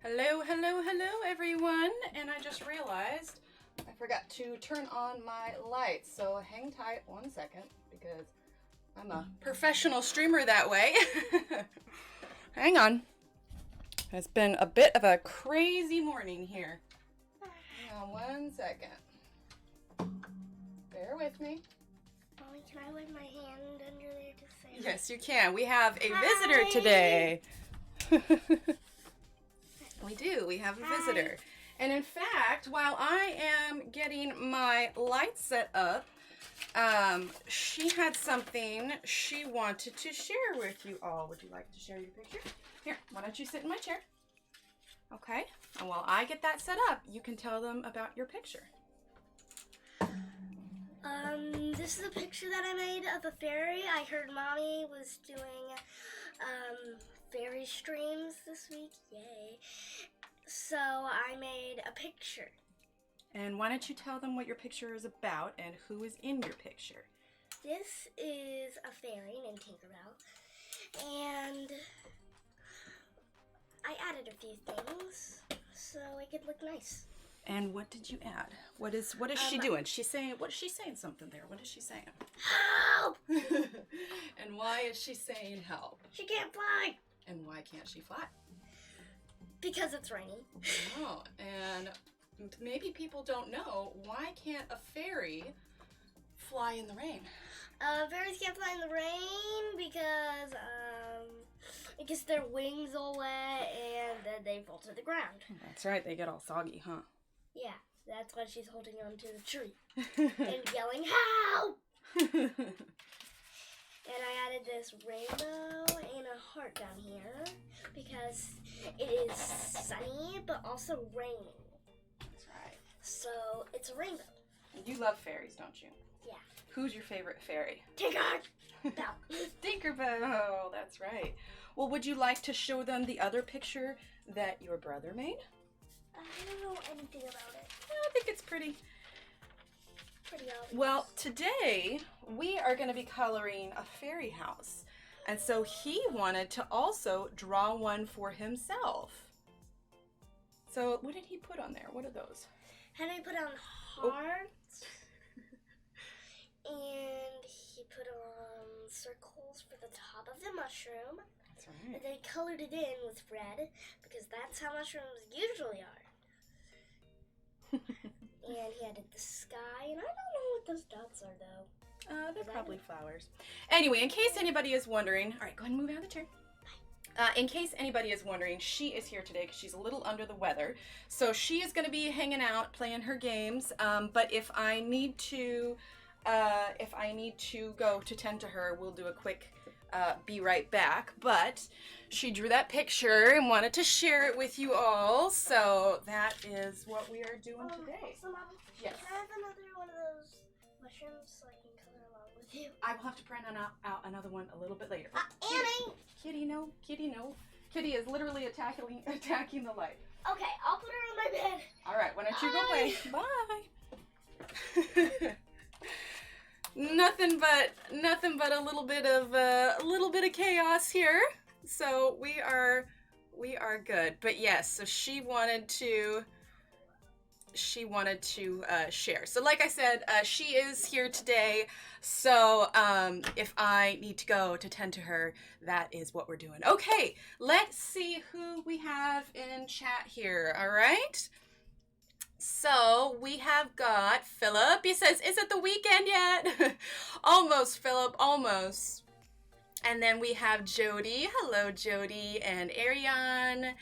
Hello, hello, hello, everyone. And I just realized I forgot to turn on my lights. So hang tight 1 second because I'm a professional streamer that way. Hang on. It's been a bit of a crazy morning here. Hang on 1 second. Bear with me. Mommy, can I wave my hand under there to say? Yes, you can. We have a Hi. visitor today. We do. We have a visitor. And in fact, while I am getting my lights set up, she had something she wanted to share with you all. Would you like to share your picture? Here, why don't you sit in my chair? Okay. And while I get that set up, you can tell them about your picture. This is a picture that I made of a fairy. I heard Mommy was doing, fairy streams this week. Yay. So I made a picture. And why don't you tell them what your picture is about and who is in your picture? This is a fairy named Tinkerbell. And I added a few things so it could look nice. And what did you add? What is she doing? What is she saying something there? What is she saying? Help! And why is she saying help? She can't fly! And why can't she fly? Because it's raining. Oh, and maybe people don't know, why can't a fairy fly in the rain? Fairies can't fly in the rain because their wings all wet and then they fall to the ground. That's right, they get all soggy, huh? Yeah, that's why she's holding on to the tree and yelling, help! And I added this rainbow and a heart down here because it is sunny but also raining. That's right. So it's a rainbow. You love fairies, don't you? Yeah. Who's your favorite fairy? Tinkerbell! Tinkerbell, that's right. Well, would you like to show them the other picture that your brother made? I don't know anything about it. I think it's pretty obvious. Well, today we are going to be coloring a fairy house. And so he wanted to also draw one for himself. So what did he put on there? What are those? Henry put on hearts. And he put on circles for the top of the mushroom. That's right. And then he colored it in with red because that's how mushrooms usually are. And he added the sky, and I don't know what those dots are though. They're probably flowers. Anyway, in case anybody is wondering, all right, go ahead and move out of the chair. In case anybody is wondering, she is here today because she's a little under the weather. So she is going to be hanging out, playing her games. But if I need to go to tend to her, we'll do a quick be right back. But she drew that picture and wanted to share it with you all. So that is what we are doing today. So, Mom, yes. Can I have another one of those mushrooms so I can color along with you? I will have to print out another one a little bit later. Annie! Kitty, no. Kitty, no. Kitty is literally attacking the light. Okay, I'll put her on my bed. All right, why don't you go play? Bye. Nothing but a little bit of chaos here. So we are good. But yes, so she wanted to share. So like I said, she is here today. So if I need to go to tend to her, that is what we're doing. Okay, let's see who we have in chat here. All right. So we have got Philip. He says, is it the weekend yet? Almost, Philip, almost. And then we have Jody. Hello, Jody, and Ariane.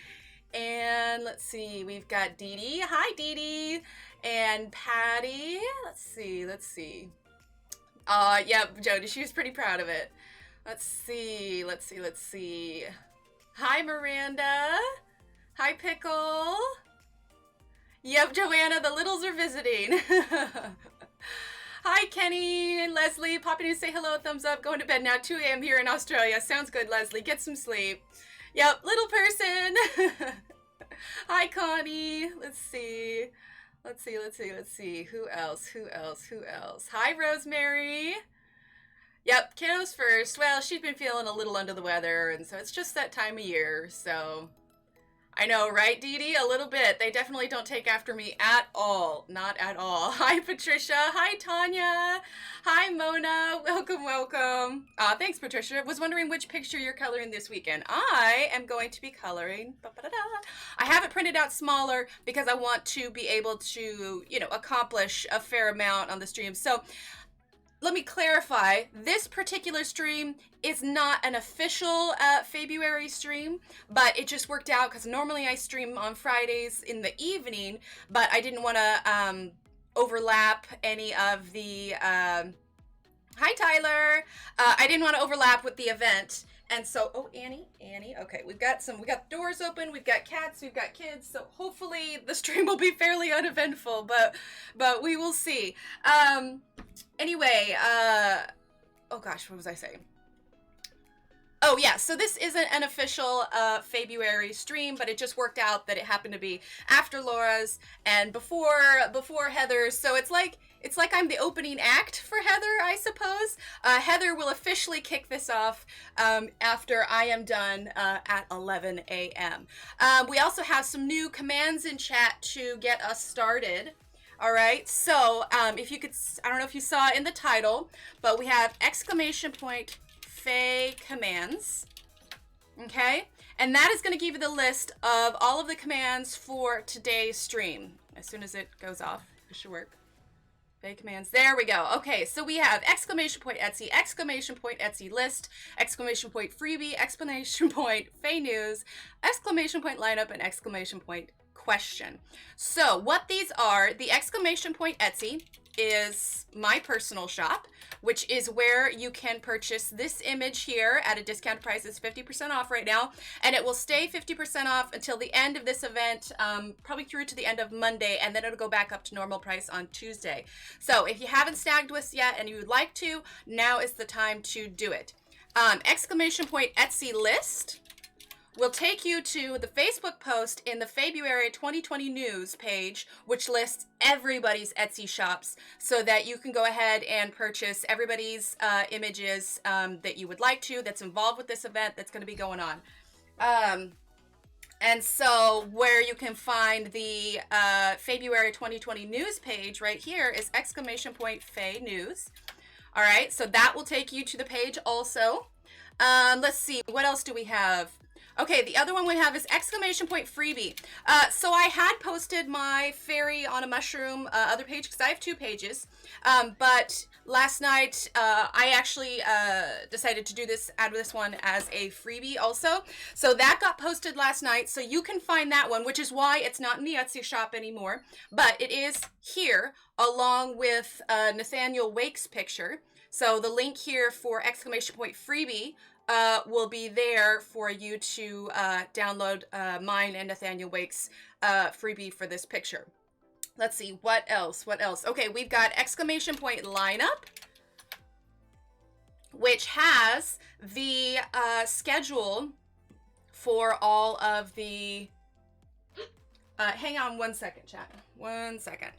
And let's see, we've got Dee Dee. Hi, Dee Dee. And Patty. Let's see. Yep, Jody, she was pretty proud of it. Let's see. Hi, Miranda. Hi, Pickle. Yep, Joanna, the littles are visiting. Hi, Kenny and Leslie. Popping in to say hello, thumbs up. Going to bed now, 2 a.m. here in Australia. Sounds good, Leslie. Get some sleep. Yep, little person. Hi, Connie. Let's see. Who else? Hi, Rosemary. Yep, kiddos first. Well, she's been feeling a little under the weather, and so it's just that time of year, so I know, right, Dee Dee? A little bit. They definitely don't take after me at all. Not at all. Hi, Patricia. Hi, Tanya. Hi, Mona. Welcome, welcome. Thanks, Patricia. Was wondering which picture you're coloring this weekend. I am going to be coloring. I have it printed out smaller because I want to be able to, accomplish a fair amount on the stream. So let me clarify, this particular stream is not an official February stream, but it just worked out because normally I stream on Fridays in the evening, but I didn't want to overlap any of the, hi Tyler, I didn't want to overlap with the event. And so, oh, Annie, okay, we got doors open, we've got cats, we've got kids, so hopefully the stream will be fairly uneventful, but we will see. Anyway, oh gosh, what was I saying? Oh yeah, so this isn't an official February stream, but it just worked out that it happened to be after Laura's and before Heather's, so it's like I'm the opening act for Heather, I suppose. Heather will officially kick this off after I am done at 11 a.m. We also have some new commands in chat to get us started. All right, so if you could, I don't know if you saw in the title, but we have faecommands, okay? And that is going to give you the list of all of the commands for today's stream. As soon as it goes off, it should work. Faecommands, there we go. Okay, so we have !Etsy, !Etsy list, !freebie, !faenews, !lineup, and question. So what these are, the !Etsy is my personal shop, which is where you can purchase this image here at a discounted price. It's 50% off right now, and it will stay 50% off until the end of this event, probably through to the end of Monday, and then it'll go back up to normal price on Tuesday. So if you haven't snagged this yet and you would like to, now is the time to do it. !Etsy list will take you to the Facebook post in the February 2020 news page, which lists everybody's Etsy shops so that you can go ahead and purchase everybody's images that you would like to, that's involved with this event that's going to be going on. And so where you can find the February 2020 news page right here is !faenews. All right, so that will take you to the page also. Let's see, what else do we have? Okay, the other one we have is !freebie. So I had posted my fairy on a mushroom other page because I have two pages. But last night I actually decided to add this one as a freebie also. So that got posted last night. So you can find that one, which is why it's not in the Etsy shop anymore. But it is here along with Nathaniel Wake's picture. So the link here for !freebie will be there for you to download mine and Nathaniel Wake's freebie for this picture. Let's see, what else? Okay, we've got !lineup, which has the schedule for all of the... hang on one second, chat. 1 second.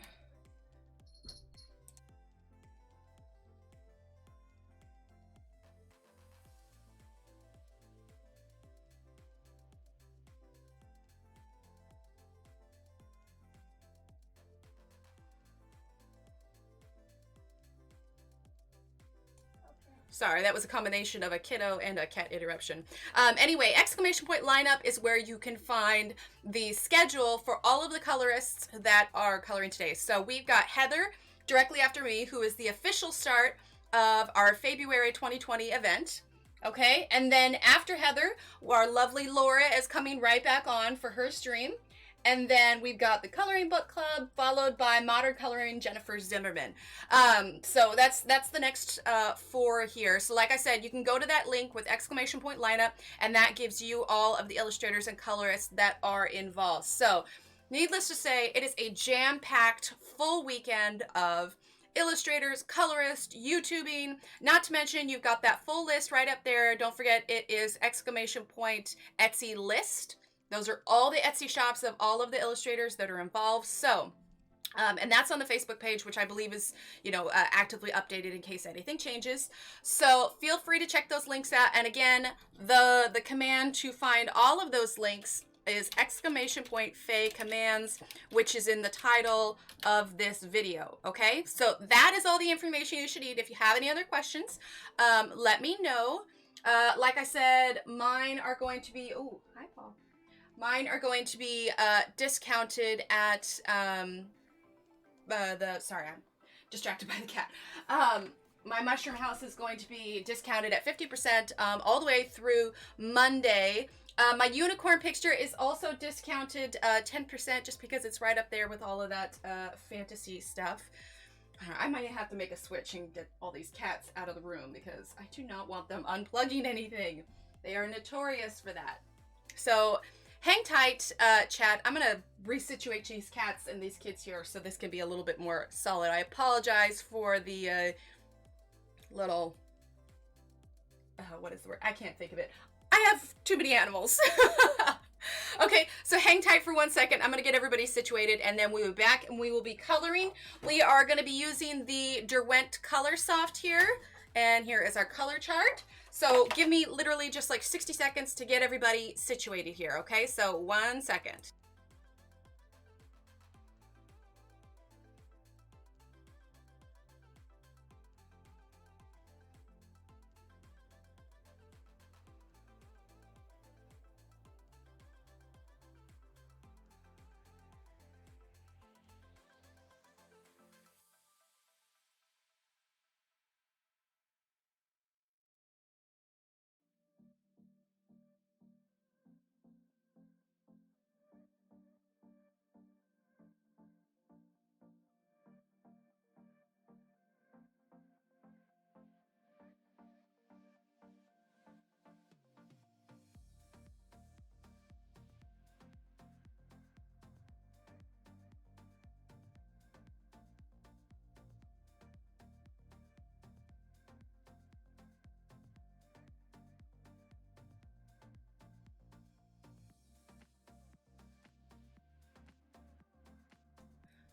Sorry, that was a combination of a kiddo and a cat interruption. Anyway, !lineup is where you can find the schedule for all of the colorists that are coloring today. So we've got Heather directly after me, who is the official start of our February 2020 event. Okay, and then after Heather, our lovely Laura is coming right back on for her stream. And then we've got the Coloring Book Club, followed by Modern Coloring Jennifer Zimmerman. So that's the next 4 here. So like I said, you can go to that link with !lineup, and that gives you all of the illustrators and colorists that are involved. So needless to say, it is a jam-packed full weekend of illustrators, colorists, YouTubing, not to mention you've got that full list right up there. Don't forget it is !Etsy list. Those are all the Etsy shops of all of the illustrators that are involved. So, and that's on the Facebook page, which I believe is, actively updated in case anything changes. So feel free to check those links out. And again, the command to find all of those links is !faecommands, which is in the title of this video, okay? So that is all the information you should need. If you have any other questions, let me know. Like I said, mine are going to be, oh, hi, Paul. Mine are going to be discounted at, sorry, I'm distracted by the cat. My mushroom house is going to be discounted at 50% all the way through Monday. My unicorn picture is also discounted 10% just because it's right up there with all of that fantasy stuff. I might have to make a switch and get all these cats out of the room because I do not want them unplugging anything. They are notorious for that. So hang tight, chat. I'm going to resituate these cats and these kids here so this can be a little bit more solid. I apologize for the little, what is the word? I can't think of it. I have too many animals. Okay, so hang tight for 1 second. I'm going to get everybody situated and then we'll be back and we will be coloring. We are going to be using the Derwent Color Soft here. And here is our color chart. So give me literally just like 60 seconds to get everybody situated here, okay? So 1 second.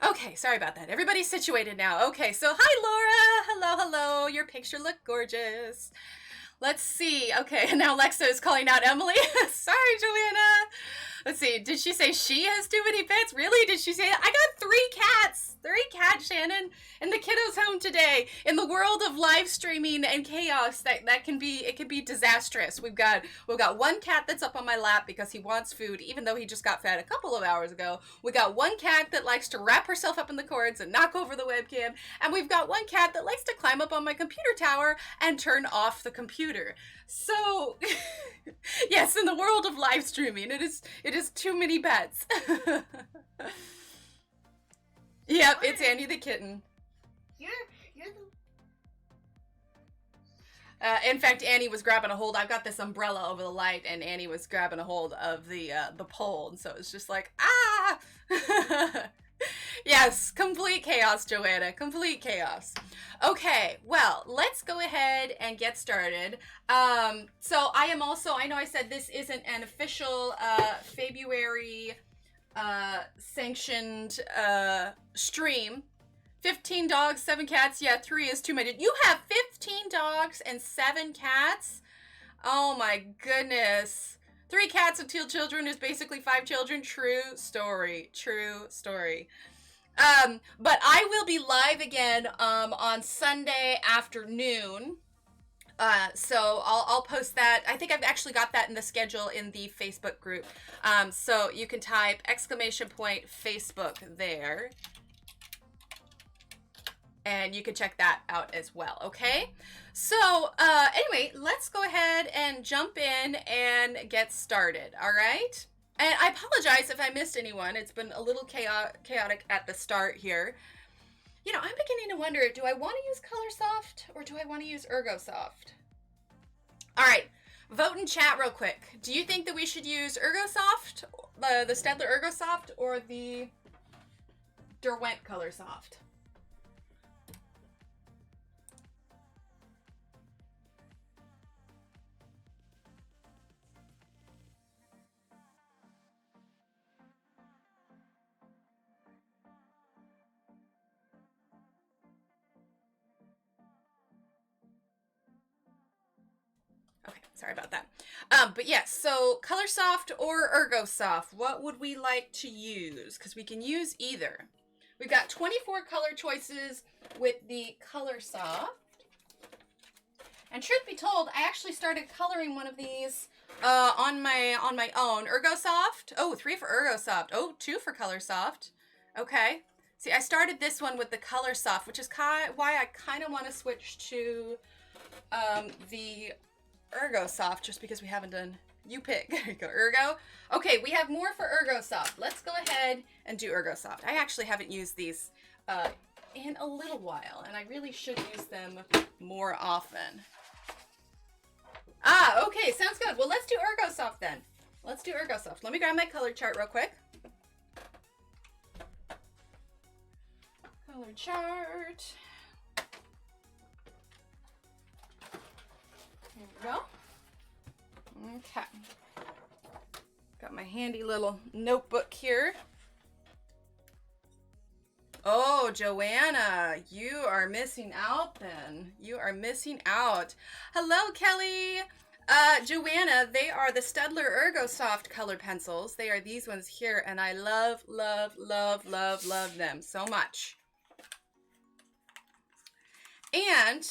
Okay, sorry about that. Everybody's situated now. Okay, so hi Laura. Hello, hello. Your picture looked gorgeous. Let's see. Okay, now Alexa is calling out Emily. Sorry, Joanna. Let's see. Did she say she has too many pets? Really? Did she say that? I got 3 cats. 3 cats, Shannon. And the kiddo's home today. In the world of live streaming and chaos, that can be disastrous. We've got 1 cat that's up on my lap because he wants food, even though he just got fed a couple of hours ago. We got 1 cat that likes to wrap herself up in the cords and knock over the webcam. And we've got 1 cat that likes to climb up on my computer tower and turn off the computer. So, yes, in the world of live streaming, it is too many pets. Yep, it's Annie the kitten. You're the. In fact, Annie was grabbing a hold. I've got this umbrella over the light, and Annie was grabbing a hold of the pole, and so it's just like ah. Yes, complete chaos, Joanna. Complete chaos. Okay, well, let's go ahead and get started. So I am also, I know I said this isn't an official February sanctioned stream. 15 dogs, 7 cats. Yeah, 3 is too many. You have 15 dogs and 7 cats? Oh my goodness. 3 cats and 2 children is basically 5 children. True story. True story. But I will be live again on Sunday afternoon. So I'll post that. I think I've actually got that in the schedule in the Facebook group. So you can type !Facebook there. And you can check that out as well, okay? So, anyway, let's go ahead and jump in and get started, all right? And I apologize if I missed anyone. It's been a little chaotic at the start here. You know, I'm beginning to wonder, do I want to use Colorsoft or do I want to use Ergosoft? All right, vote in chat real quick. Do you think that we should use Ergosoft, the Staedtler Ergosoft, or the Derwent Colorsoft? Okay, Sorry about that. But yes, so Colorsoft or Ergosoft, what would we like to use? Because we can use either. We've got 24 color choices with the Colorsoft. And truth be told, I actually started coloring one of these on my own. Ergosoft. Oh, 3 for Ergosoft. Oh, 2 for Colorsoft. Okay. See, I started this one with the Colorsoft, which is why I kind of want to switch to the Ergosoft, just because we haven't done. You pick. There you go, Ergo. Okay, we have more for Ergosoft. Let's go ahead and do Ergosoft. I actually haven't used these in a little while, and I really should use them more often. Okay, sounds good. Well, let's do Ergosoft then. Let's do Ergosoft. Let me grab my color chart real quick. Color chart. Here we go. Okay. Got my handy little notebook here. Oh, Joanna, you are missing out then. You are missing out. Hello, Kelly. Joanna, they are the Staedtler Ergosoft colored pencils. They are these ones here, and I love, love, love, love, love them so much. And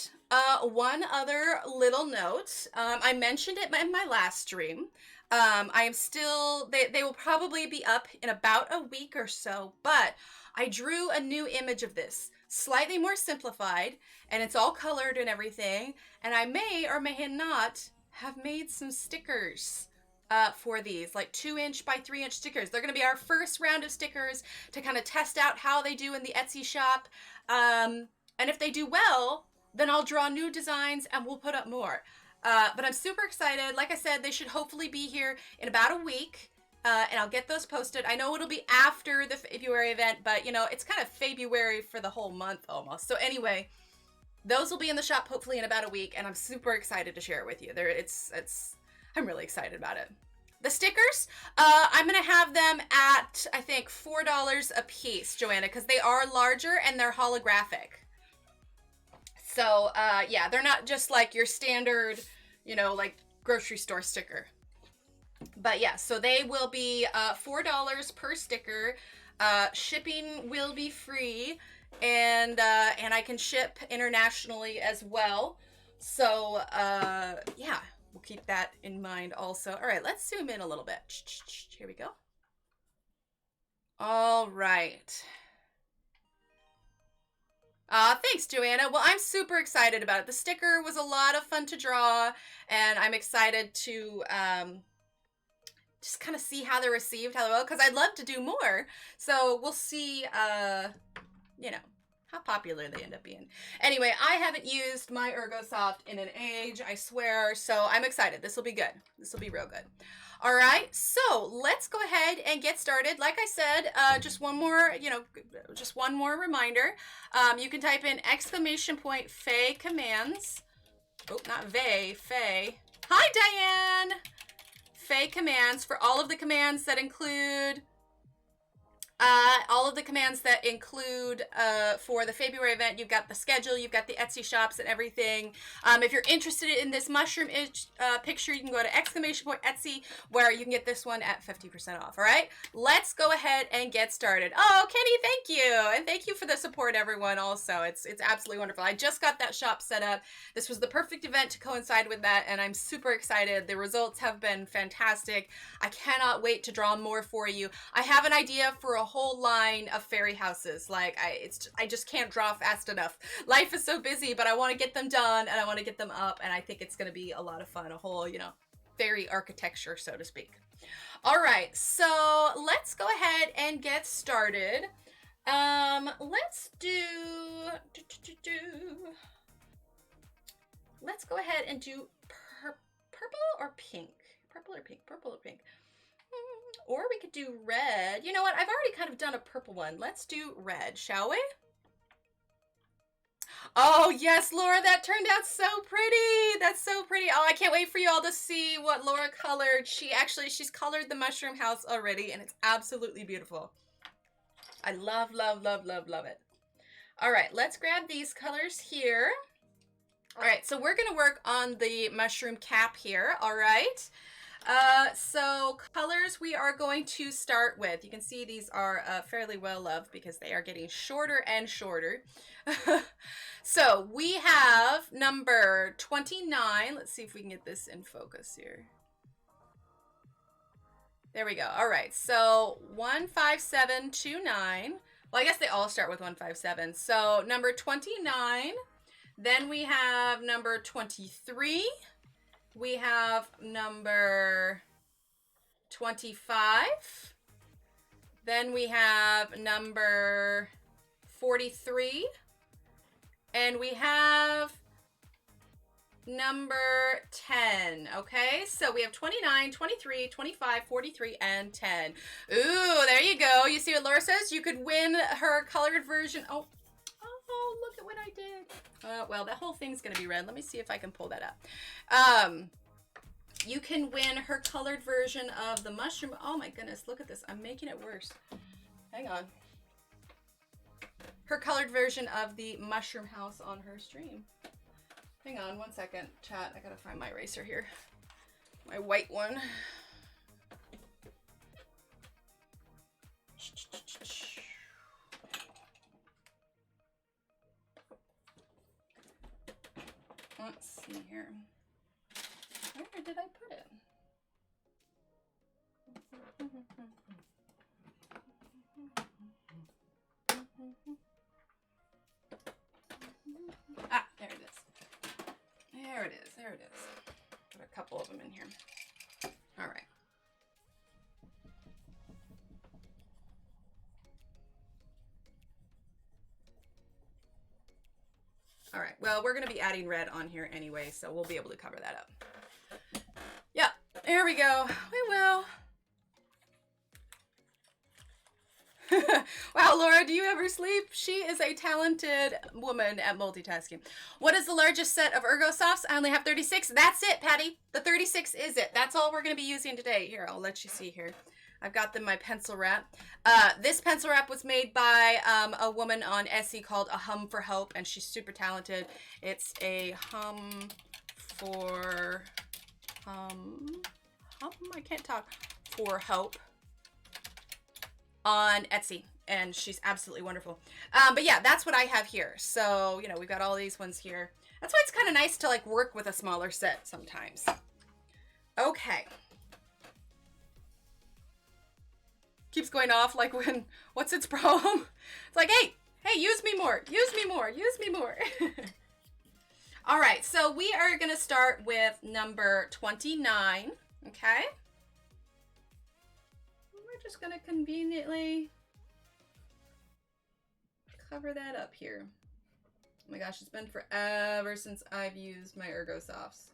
one other little note. I mentioned it in my last stream. I am still, they will probably be up in about a week or so, but I drew a new image of this, slightly more simplified, and it's all colored and everything, and I may or may not have made some stickers for these, like 2-inch by 3-inch stickers. They're going to be our first round of stickers to kind of test out how they do in the Etsy shop, and if they do well, then I'll draw new designs and we'll put up more. But I'm super excited. Like I said, they should hopefully be here in about a week. And I'll get those posted. I know it'll be after the February event, but you know, it's kind of February for the whole month almost. So anyway, those will be in the shop hopefully in about a week, and I'm super excited to share it with you. I'm really excited about it. The stickers, I'm gonna have them at, I think, $4 a piece, Joanna, because they are larger and they're holographic. So yeah, they're not just like your standard, you know, like grocery store sticker. But yeah, so they will be $4 per sticker. Shipping will be free, and I can ship internationally as well. So yeah, we'll keep that in mind also. All right, let's zoom in a little bit. Here we go. All right. Thanks, Joanna. Well, I'm super excited about it. The sticker was a lot of fun to draw, and I'm excited to just kind of see how they're received, because I'd love to do more. So we'll see, you know, how popular they end up being. Anyway, I haven't used my Ergosoft in an age, I swear. So I'm excited. This will be good. This will be real good. All right, so let's go ahead and get started. Like I said, just one more, just one more reminder. You can type in !faecommands. Oh, not Faye. Hi, Diane. Faecommands for all of the commands that include for the February event. You've got the schedule, you've got the Etsy shops and everything. If you're interested in this mushroom picture, you can go to !Etsy, where you can get this one at 50% off. All right, let's go ahead and get started. Oh, Kenny, thank you, and thank you for the support, everyone. Also, it's absolutely wonderful. I just got that shop set up. This was the perfect event to coincide with that, and I'm super excited. The results have been fantastic. I cannot wait to draw more for you. I have an idea for a whole line of fairy houses. Like I just can't draw fast enough. Life is so busy, but I want to get them done and I want to get them up, and I think it's going to be a lot of fun. A whole, fairy architecture, so to speak. All right, so let's go ahead and get started. Let's go ahead and do purple or pink. Purple or pink. Or we could do red. You know what? I've already kind of done a purple one. Let's do red, shall we? Oh, yes, Laura, that turned out so pretty. That's so pretty. Oh, I can't wait for you all to see what Laura colored. She's colored the mushroom house already, and it's absolutely beautiful. I love, love, love, love, love it. All right, let's grab these colors here. All right, so we're going to work on the mushroom cap here, all right? So colors we are going to start with. You can see these are fairly well loved because they are getting shorter and shorter. So we have number 29. Let's see if we can get this in focus here. There we go. All right, so 15729. Well, I guess they all start with 157. So number 29. Then we have number 23. We have number 25. Then we have number 43. And we have number 10. Okay, so we have 29, 23, 25, 43, and 10. Ooh, there you go. You see what Laura says? You could win her colored version. Oh, look at what I did. Well, that whole thing's going to be red. Let me see if I can pull that up. You can win her colored version of the mushroom. Oh my goodness, look at this. I'm making it worse. Hang on. Her colored version of the mushroom house on her stream. Hang on one second, chat. I gotta find my eraser here. My white one. Let's see here. Where did I put it? Ah, there it is. There it is. There it is. Put a couple of them in here. All right. All right, well, we're going to be adding red on here anyway, so we'll be able to cover that up. Yeah, there we go. We will. Wow, Laura, do you ever sleep? She is a talented woman at multitasking. What is the largest set of Ergosofts? I only have 36. That's it, Patty. The 36 is it. That's all we're going to be using today. Here, I'll let you see here. I've got them my pencil wrap. This pencil wrap was made by a woman on Etsy called A Hum for Hope, and she's super talented. It's a hum for I can't talk, for hope on Etsy, and she's absolutely wonderful. But yeah, that's what I have here. So, you know, we've got all these ones here. That's why it's kind of nice to like work with a smaller set sometimes. Okay. Keeps going off like when, what's its problem? It's like, hey, use me more, use me more, use me more. All right, so we are gonna start with number 29, okay? We're just gonna conveniently cover that up here. Oh my gosh, it's been forever since I've used my Ergosofts.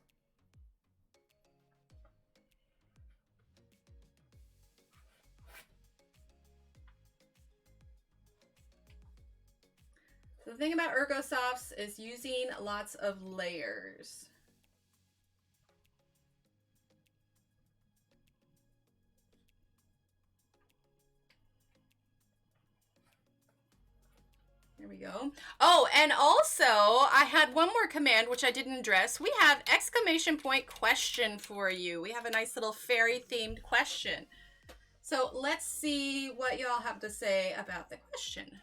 The thing about Ergosofts is using lots of layers. There we go. Oh, and also I had one more command which I didn't address. We have exclamation point question for you. We have a nice little fairy themed question. So let's see what y'all have to say about the question.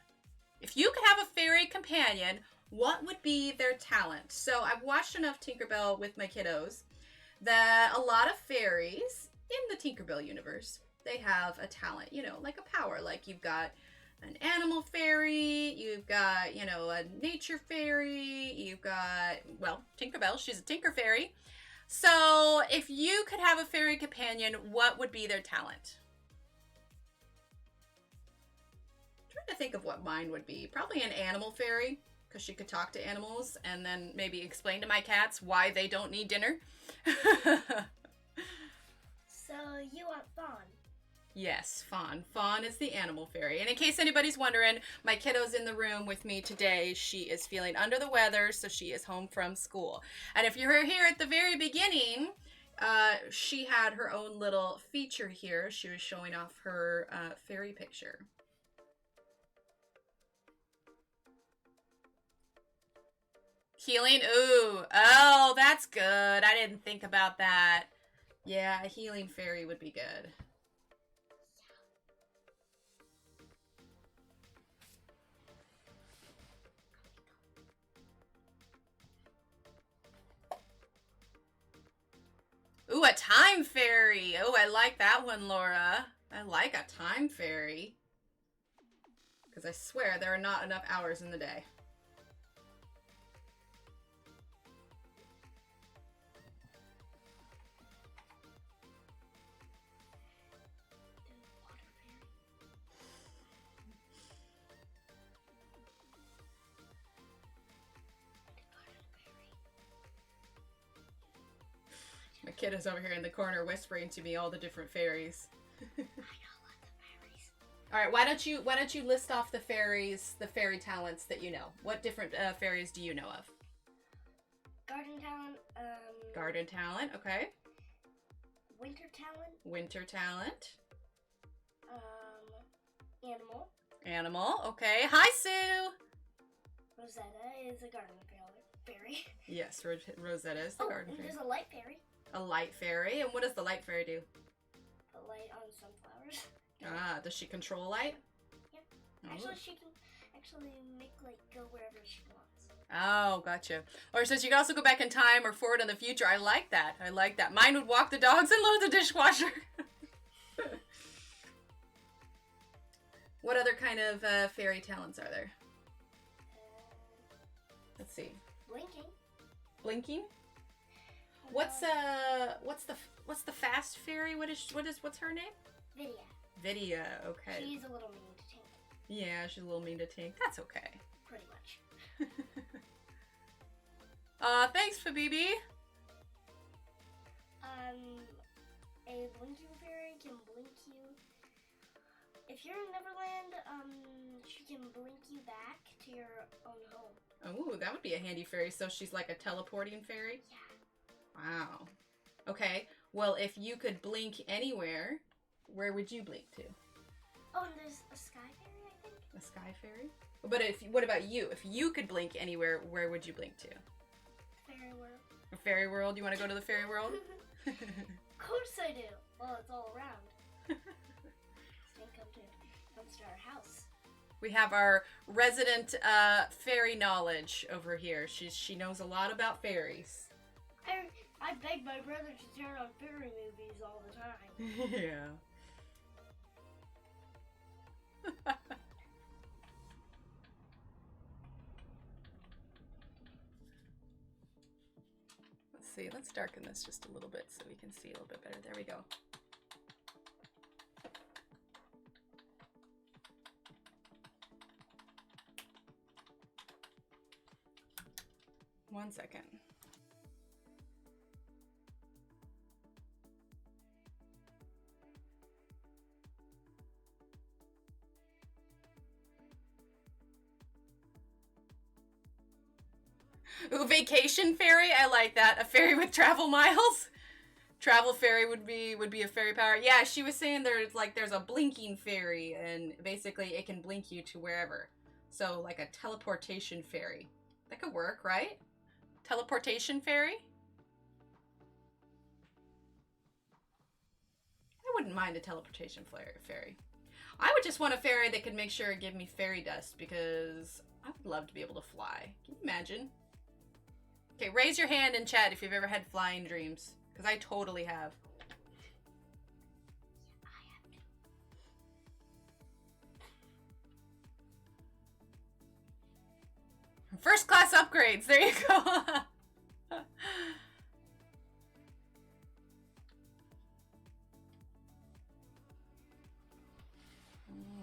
If you could have a fairy companion, what would be their talent? So I've watched enough Tinkerbell with my kiddos that a lot of fairies in the Tinkerbell universe, they have a talent, you know, like a power. Like you've got an animal fairy, you've got, you know, a nature fairy, you've got, well, Tinkerbell, she's a tinker fairy. So if you could have a fairy companion, what would be their talent? To think of what mine would be. Probably an animal fairy, because she could talk to animals and then maybe explain to my cats why they don't need dinner. So you want Fawn? Yes, Fawn. Fawn is the animal fairy. And in case anybody's wondering, my kiddo's in the room with me today. She is feeling under the weather, so she is home from school. And if you were here at the very beginning, she had her own little feature here. She was showing off her fairy picture. Healing? Ooh. Oh, that's good. I didn't think about that. Yeah, a healing fairy would be good. Ooh, a time fairy. Oh, I like that one, Laura. I like a time fairy. Because I swear there are not enough hours in the day. My kid is over here in the corner whispering to me all the different fairies. I know lots of fairies. All right, why don't you list off the fairies, the fairy talents that you know? What different fairies do you know of? Garden talent. Garden talent, okay. Winter talent. Winter talent. Animal. Animal, okay. Hi, Sue. Rosetta is a garden fairy. Yes, Rosetta is the garden fairy. There's a light fairy. A light fairy, and what does the light fairy do? A light on sunflowers. Ah, does she control light? Yeah. Oh. Actually, she can make light go wherever she wants. Oh, gotcha. Or it says you can also go back in time or forward in the future. I like that. I like that. Mine would walk the dogs and load the dishwasher. What other kind of fairy talents are there? Let's see. Blinking. Blinking. What's the fast fairy? What's her name? Vidya. Vidya. Okay. She's a little mean to Tink. Yeah, she's a little mean to Tink. That's okay. Pretty much. Thanks, Fabibi. A blinking fairy can blink you. If you're in Neverland, she can blink you back to your own home. Oh, that would be a handy fairy. So she's like a teleporting fairy? Yeah. Wow. Okay. Well, if you could blink anywhere, where would you blink to? Oh, and there's a sky fairy, I think. A sky fairy? But what about you? If you could blink anywhere, where would you blink to? Fairy world. A fairy world? You want to go to the fairy world? Of course I do. Well, it's all around. Comes to our house. We have our resident fairy knowledge over here. She knows a lot about fairies. I beg my brother to turn on fairy movies all the time. Yeah. Let's see. Let's darken this just a little bit so we can see a little bit better. There we go. One second. Ooh, vacation fairy. I like that. A fairy with travel miles. Travel fairy would be a fairy power. Yeah, she was saying there's a blinking fairy, and basically it can blink you to wherever. So like a teleportation fairy. That could work, right? Teleportation fairy? I wouldn't mind a teleportation fairy. I would just want a fairy that could make sure it give me fairy dust, because I would love to be able to fly. Can you imagine? Okay, raise your hand in chat if you've ever had flying dreams, because I totally have. First class upgrades. There you go. All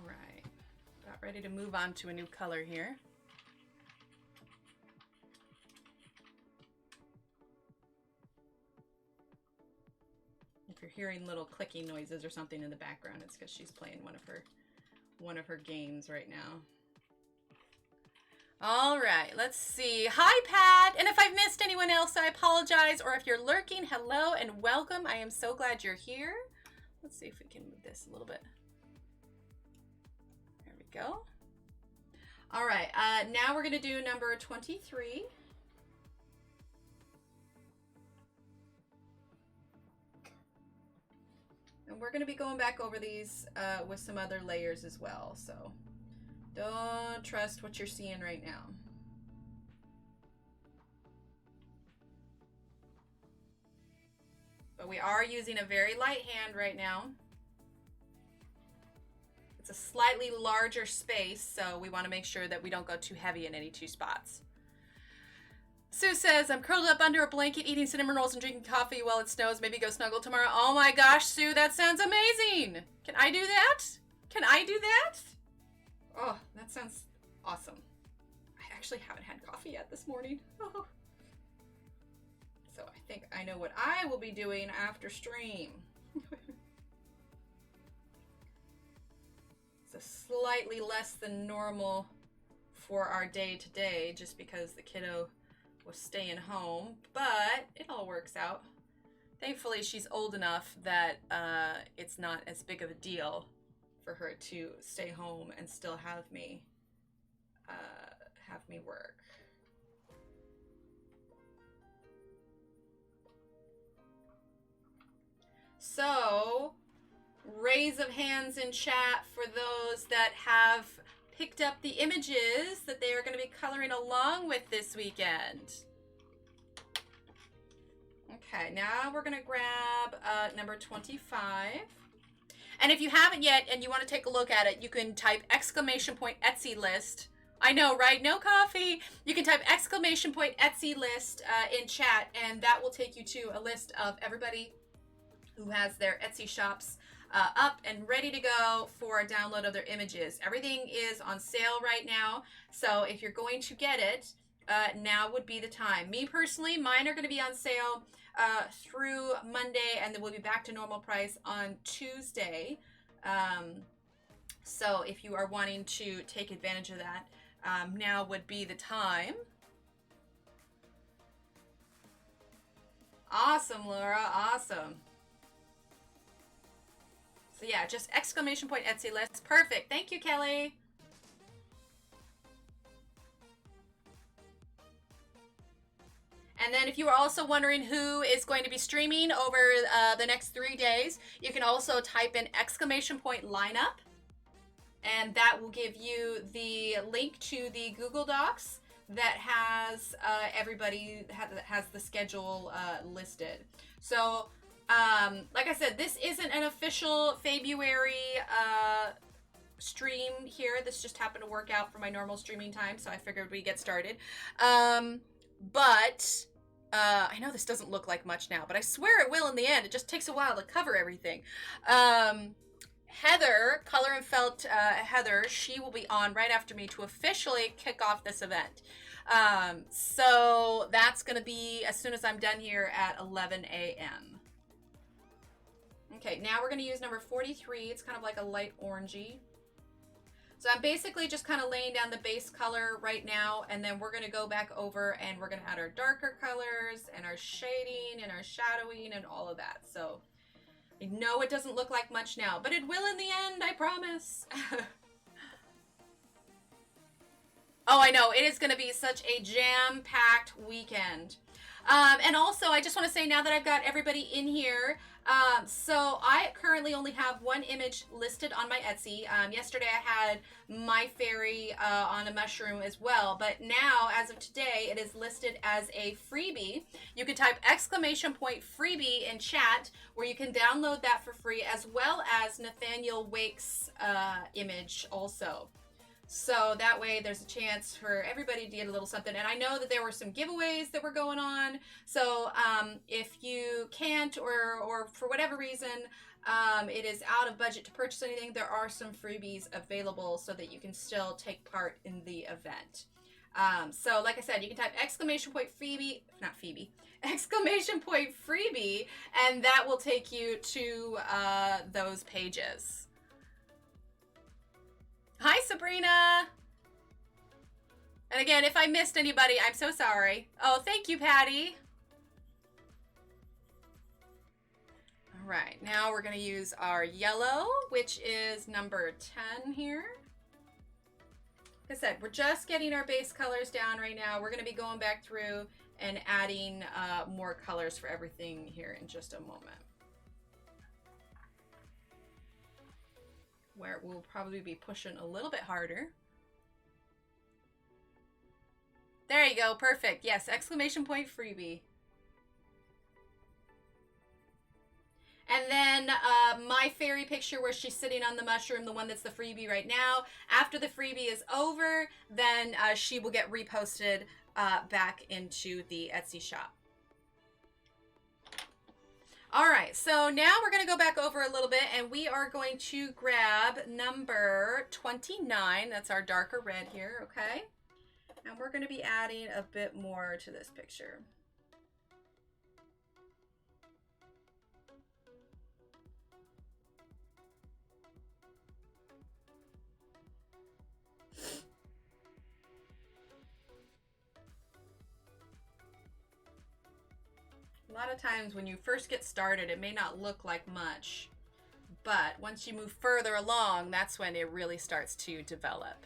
right. About ready to move on to a new color here. If you're hearing little clicking noises or something in the background, it's because she's playing one of her games right now. All right, let's see. Hi, Pat. And if I've missed anyone else, I apologize. Or if you're lurking, hello and welcome. I am so glad you're here. Let's see if we can move this a little bit. There we go. All right, now we're going to do number 23. And we're going to be going back over these with some other layers as well. So don't trust what you're seeing right now. But we are using a very light hand right now. It's a slightly larger space, so we want to make sure that we don't go too heavy in any two spots. Sue says, I'm curled up under a blanket eating cinnamon rolls and drinking coffee while it snows. Maybe go snuggle tomorrow. Oh my gosh, Sue, that sounds amazing. Can I do that? Can I do that? Oh, that sounds awesome. I actually haven't had coffee yet this morning. Oh. So I think I know what I will be doing after stream. It's a slightly less than normal for our day today, just because the kiddo was staying home, but it all works out. Thankfully, she's old enough that it's not as big of a deal for her to stay home and still have me work. So, raise of hands in chat for those that have picked up the images that they are going to be coloring along with this weekend. Okay, now we're going to grab number 25. And if you haven't yet and you want to take a look at it, you can type exclamation point Etsy list. I know, right? No coffee. You can type exclamation point Etsy list in chat, and that will take you to a list of everybody who has their Etsy shops up and ready to go for a download of their images. Everything is on sale right now, so if you're going to get it, now would be the time. Me personally, mine are going to be on sale through Monday, and then we'll be back to normal price on Tuesday. So if you are wanting to take advantage of that, now would be the time. Awesome, Laura, awesome. So yeah, just exclamation point Etsy list. Perfect. Thank you, Kelly. And then if you are also wondering who is going to be streaming over the next 3 days, you can also type in exclamation point lineup. And that will give you the link to the Google Docs that has everybody has the schedule listed. So like I said, this isn't an official February stream here. This just happened to work out for my normal streaming time, so I figured we'd get started. But I know this doesn't look like much now, but I swear it will in the end. It just takes a while to cover everything. Heather, Color and Felt Heather, she will be on right after me to officially kick off this event. So that's going to be as soon as I'm done here at 11 a.m. Okay, now we're going to use number 43. It's kind of like a light orangey. So I'm basically just kind of laying down the base color right now, and then we're going to go back over and we're going to add our darker colors and our shading and our shadowing and all of that. So I know it doesn't look like much now, but it will in the end, I promise. Oh, I know. It is going to be such a jam-packed weekend. And also, I just want to say now that I've got everybody in here, so I currently only have one image listed on my Etsy. Yesterday I had my fairy on a mushroom as well, but now, as of today, it is listed as a freebie. You can type exclamation point freebie in chat, where you can download that for free, as well as Nathaniel Wake's image also. So that way there's a chance for everybody to get a little something. And I know that there were some giveaways that were going on. So if you can't or for whatever reason it is out of budget to purchase anything, there are some freebies available so that you can still take part in the event. So like I said, you can type exclamation point freebie, not Phoebe, exclamation point freebie, and that will take you to those pages. Hi, Sabrina. And again, if I missed anybody, I'm so sorry. Oh, thank you, Patty. All right, now we're going to use our yellow, which is number 10 here. Like I said, we're just getting our base colors down right now. We're going to be going back through and adding more colors for everything here in just a moment. where we'll probably be pushing a little bit harder. There you go, perfect. Yes, exclamation point freebie. And then my fairy picture where she's sitting on the mushroom, the one that's the freebie right now. After the freebie is over, then she will get reposted back into the Etsy shop. All right, so now we're going to go back over a little bit, and we are going to grab number 29. That's our darker red here, okay? And we're going to be adding a bit more to this picture. A lot of times when you first get started, it may not look like much, but once you move further along, that's when it really starts to develop.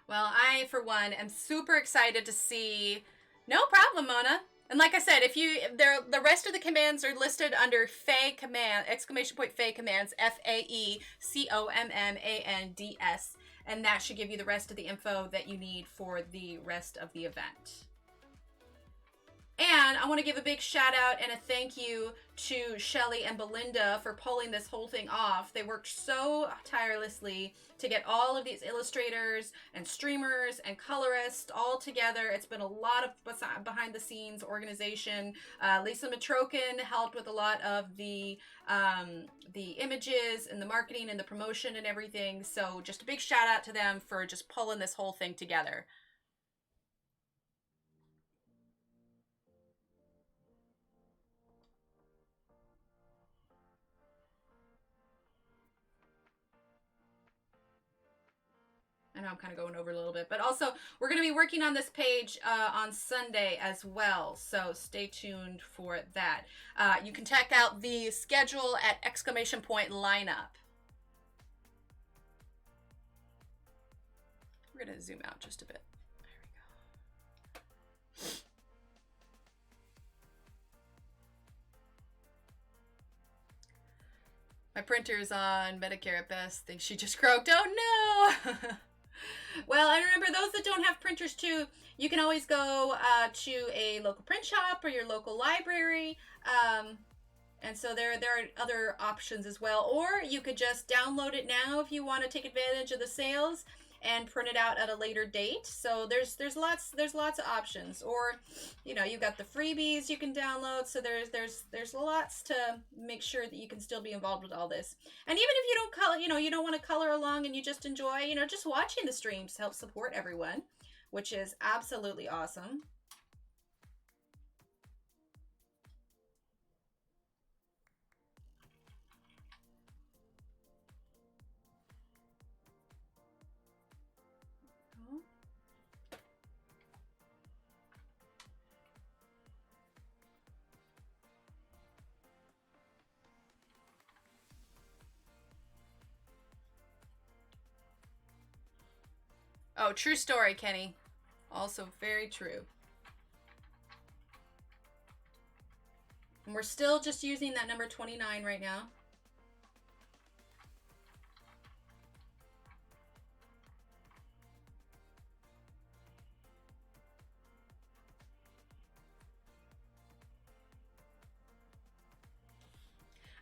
Well, I, for one, am super excited to see. No problem, Mona. And like I said, if the rest of the commands are listed under faecommands, exclamation point faecommands, FAECOMMANDS, and that should give you the rest of the info that you need for the rest of the event. And I want to give a big shout out and a thank you to Shelly and Belinda for pulling this whole thing off. They worked so tirelessly to get all of these illustrators and streamers and colorists all together. It's been a lot of behind the scenes organization. Lisa Matrokin helped with a lot of the images and the marketing and the promotion and everything. So just a big shout out to them for just pulling this whole thing together. I know I'm kind of going over a little bit, but also we're going to be working on this page on Sunday as well, so stay tuned for that. You can check out the schedule at exclamation point lineup. We're going to zoom out just a bit. There we go. My printer's on Medicare at best. Think she just croaked. Oh no! Well, and remember, those that don't have printers too, you can always go to a local print shop or your local library. And so there are other options as well. Or you could just download it now if you want to take advantage of the sales and print it out at a later date. So there's lots of options. Or, you know, you've got the freebies you can download. So there's lots to make sure that you can still be involved with all this. And even if you don't color, you don't want to color along and you just enjoy, just watching the streams to help support everyone, which is absolutely awesome. Oh, true story, Kenny. Also very true. And we're still just using that number 29 right now.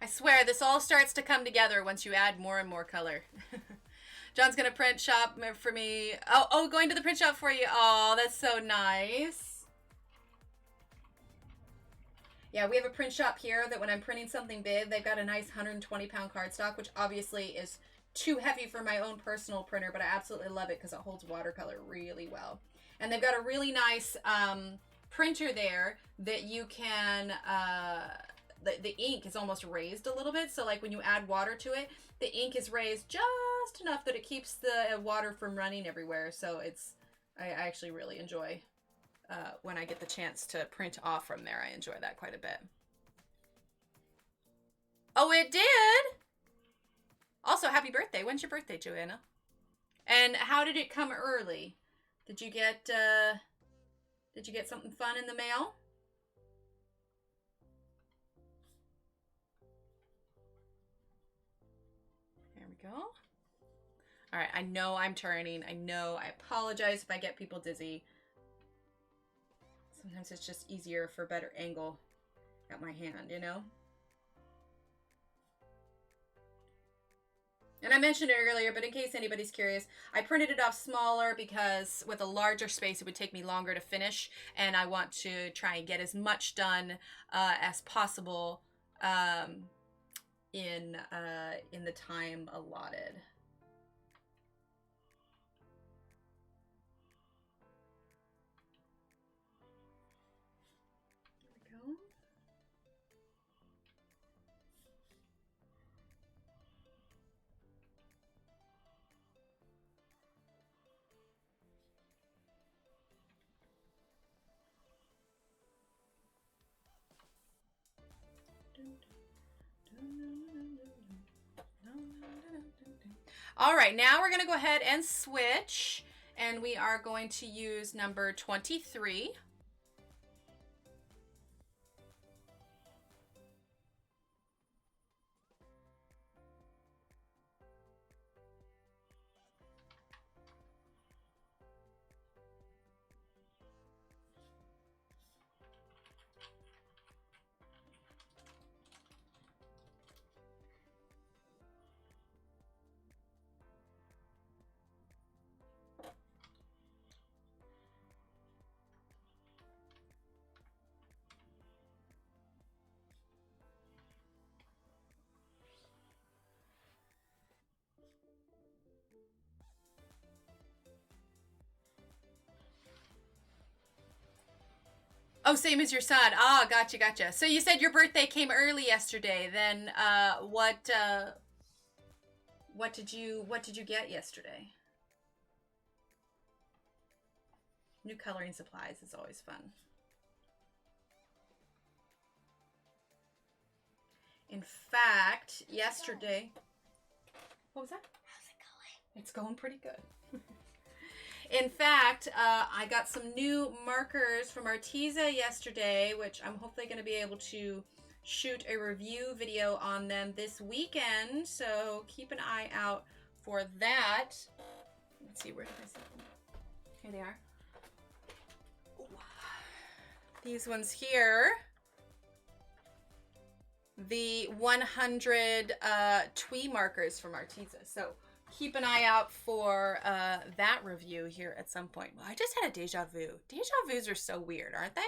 I swear, this all starts to come together once you add more and more color. John's gonna print shop for me. Oh, going to the print shop for you. Oh, that's so nice. Yeah, we have a print shop here that when I'm printing something big, they've got a nice 120-pound cardstock, which obviously is too heavy for my own personal printer, but I absolutely love it because it holds watercolor really well. And they've got a really nice printer there that you can, the ink is almost raised a little bit. So like when you add water to it, the ink is raised just just enough that it keeps the water from running everywhere. So I actually really enjoy when I get the chance to print off from there. I enjoy that quite a bit. Oh, it did? Also, happy birthday. When's your birthday, Joanna? And how did it come early? Did you get something fun in the mail? There we go. All right, I know I'm turning. I know. I apologize if I get people dizzy. Sometimes it's just easier for a better angle at my hand, you know? And I mentioned it earlier, but in case anybody's curious, I printed it off smaller because with a larger space, it would take me longer to finish. And I want to try and get as much done as possible in the time allotted. There we go. All right, now we're going to go ahead and switch, and we are going to use number 23. Oh, same as your son. Ah, gotcha, gotcha. So you said your birthday came early yesterday. Then, what did you get yesterday? New coloring supplies is always fun. In fact, yesterday. What was that? How's it going? It's going pretty good. In fact, I got some new markers from Arteza yesterday, which I'm hopefully going to be able to shoot a review video on them this weekend. So keep an eye out for that. Let's see, where did I set them? Here they are. Ooh. These ones here. The 100 twee markers from Arteza. So keep an eye out for that review here at some point. Well, I just had a deja vu. Deja vus are so weird, aren't they?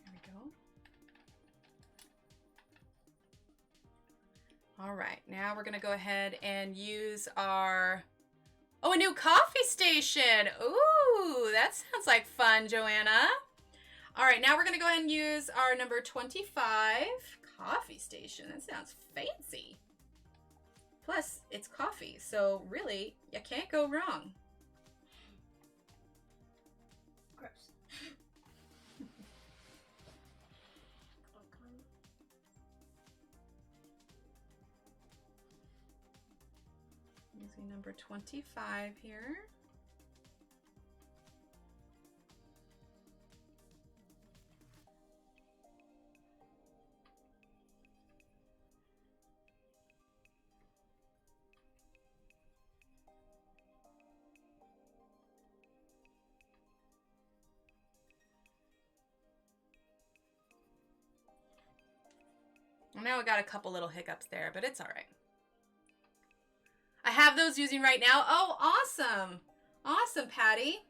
There we go. All right, now we're gonna go ahead and use our, oh, a new coffee station. Ooh, that sounds like fun, Joanna. All right, now we're gonna go ahead and use our number 25 coffee station. That sounds fancy. Plus, it's coffee, so really, you can't go wrong. Gross. Using number 25 here. Well, now I got a couple little hiccups there, but it's all right. I have those using right now. Oh, awesome. Awesome, Patty.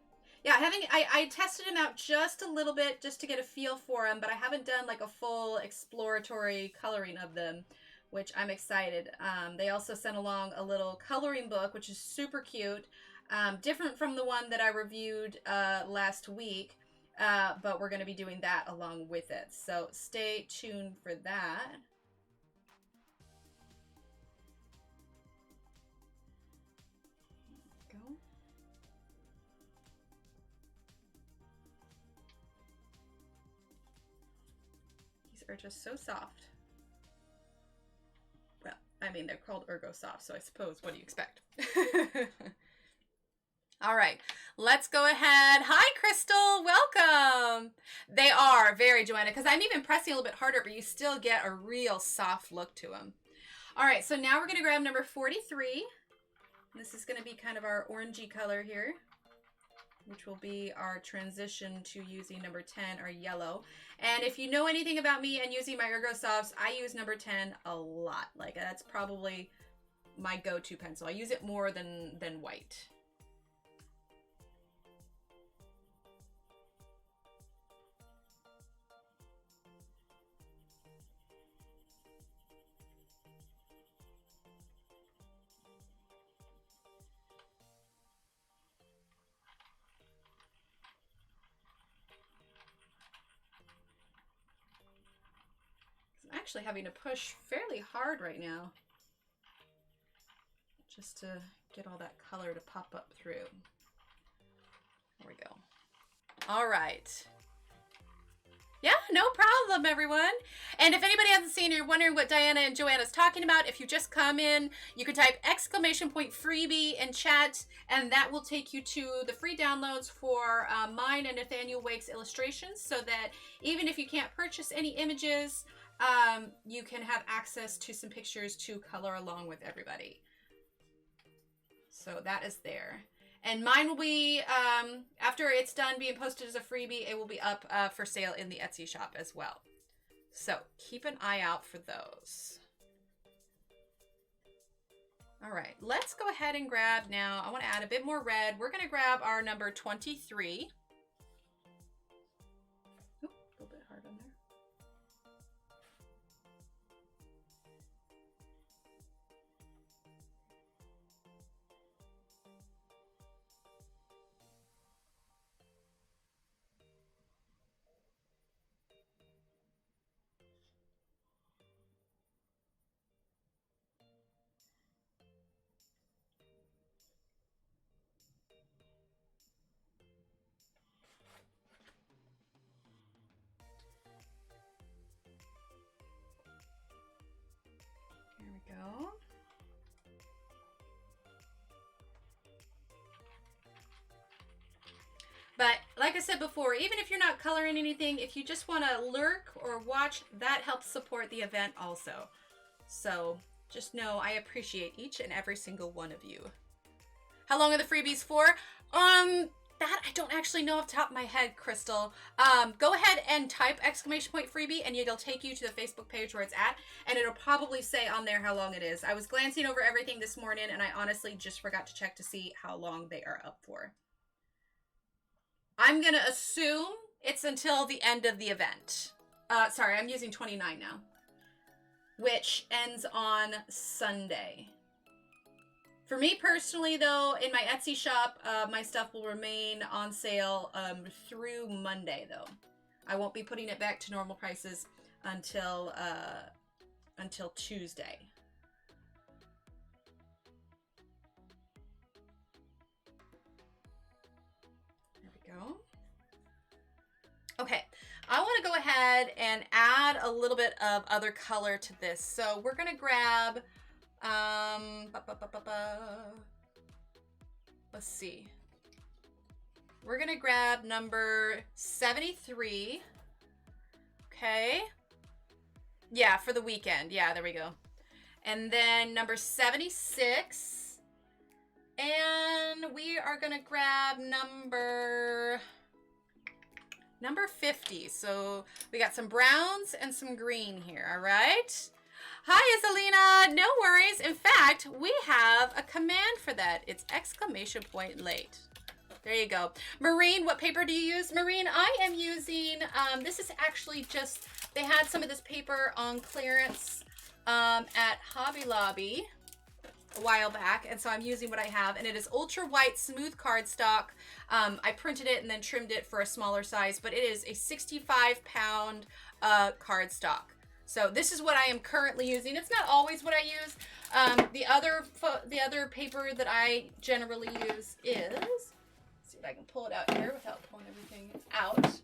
Yeah, I tested them out just a little bit just to get a feel for them, but I haven't done like a full exploratory coloring of them, which I'm excited. They also sent along a little coloring book, which is super cute, different from the one that I reviewed last week, but we're going to be doing that along with it. So stay tuned for that. Go. These are just so soft. Well, I mean, they're called Ergosoft, so I suppose, what do you expect? All right, let's go ahead. Hi, Crystal, welcome. They are very, Joanna, because I'm even pressing a little bit harder, but you still get a real soft look to them. All right, so now we're going to grab number 43. This is going to be kind of our orangey color here, which will be our transition to using number 10, our yellow. And if you know anything about me and using my Ergosofts, I use number 10 a lot. Like, that's probably my go-to pencil. I use it more than white. I'm actually having to push fairly hard right now just to get all that color to pop up through. There we go. All right. Yeah, no problem, everyone. And if anybody hasn't seen, you're wondering what Diana and Joanna's talking about, if you just come in, you can type !freebie in chat, and that will take you to the free downloads for mine and Nathaniel Wake's illustrations, so that even if you can't purchase any images, you can have access to some pictures to color along with everybody. So that is there. And mine will be, after it's done being posted as a freebie, it will be up for sale in the Etsy shop as well. So keep an eye out for those. All right, let's go ahead and grab now. I want to add a bit more red. We're going to grab our number 23. Ooh, a little bit hard on there. Here we go. But like I said before, even if you're not coloring anything, if you just want to lurk or watch, that helps support the event also. So just know I appreciate each and every single one of you. How long are the freebies for? That I don't actually know off the top of my head, Crystal. Go ahead and type !freebie and it'll take you to the Facebook page where it's at, and it'll probably say on there how long it is. I was glancing over everything this morning and I honestly just forgot to check to see how long they are up for. I'm gonna assume it's until the end of the event. Sorry, I'm using 29 now, which ends on Sunday. For me personally, though, in my Etsy shop, my stuff will remain on sale through Monday, though. I won't be putting it back to normal prices until Tuesday. There we go. Okay, I want to go ahead and add a little bit of other color to this. So we're going to grab... let's see. We're gonna grab number 73. Okay. Yeah, for the weekend. Yeah, there we go. And then number 76. And we are gonna grab number 50. So we got some browns and some green here, all right? Hi, Isalina. No worries. In fact, we have a command for that. It's !late. There you go. Maureen, what paper do you use? Maureen, I am using, this is actually just, they had some of this paper on clearance at Hobby Lobby a while back, and so I'm using what I have, and it is ultra white smooth cardstock. I printed it and then trimmed it for a smaller size, but it is a 65-pound cardstock. So this is what I am currently using. It's not always what I use. The other paper that I generally use is, let's see if I can pull it out here without pulling everything out,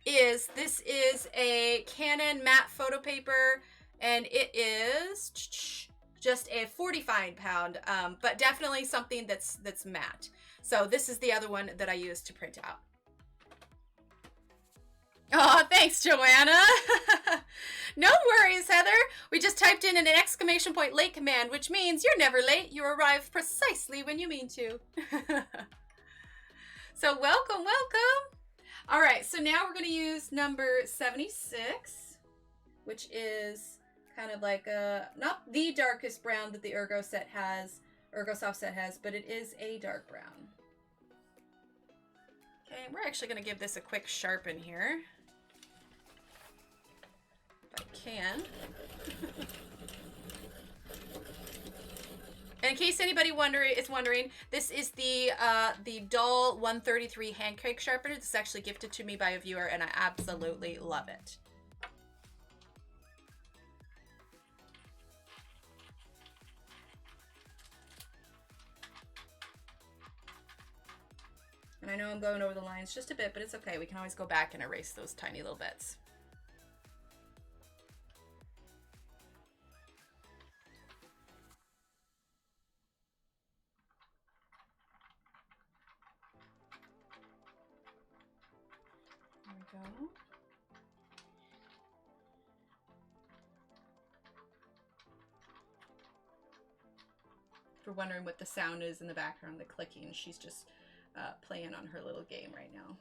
this is a Canon matte photo paper, and it is just a 45-pound, but definitely something that's matte. So this is the other one that I use to print out. Oh, thanks, Joanna. No worries, Heather. We just typed in an exclamation point late command, which means you're never late. You arrive precisely when you mean to. So welcome, welcome. All right, so now we're going to use number 76, which is kind of like not the darkest brown that the Ergosoft set has, but it is a dark brown. Okay, we're actually going to give this a quick sharpen here. If I can. And in case anybody is wondering, this is the Dull 133 hand crank sharpener. This is actually gifted to me by a viewer, and I absolutely love it. And I know I'm going over the lines just a bit, but it's okay. We can always go back and erase those tiny little bits. There we go. If you're wondering what the sound is in the background, the clicking, she's just playing on her little game right now.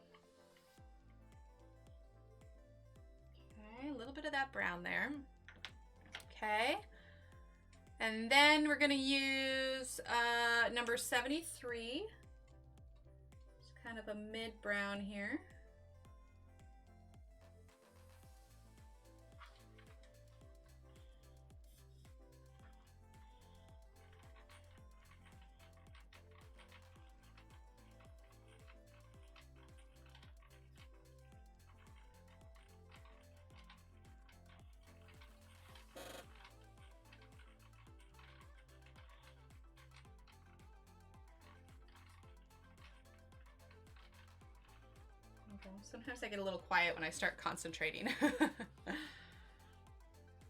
Okay, a little bit of that brown there. Okay, and then we're gonna use number 73. It's kind of a mid brown here. Sometimes I get a little quiet when I start concentrating.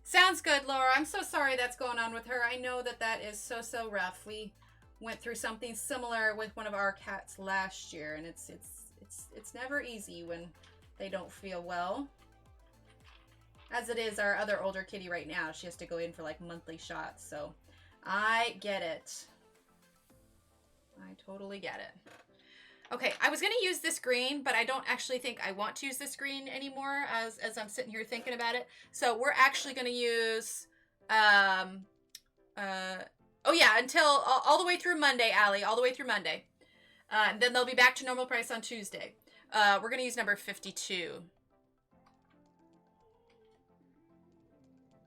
Sounds good, Laura. I'm so sorry that's going on with her. I know that is so rough. We went through something similar with one of our cats last year, and it's never easy when they don't feel well. As it is our other older kitty right now. She has to go in for like monthly shots, so I get it. I totally get it. Okay, I was going to use this green, but I don't actually think I want to use this green anymore as I'm sitting here thinking about it. So we're actually going to use, oh yeah, until all the way through Monday, Allie, all the way through Monday. Then they'll be back to normal price on Tuesday. We're going to use number 52.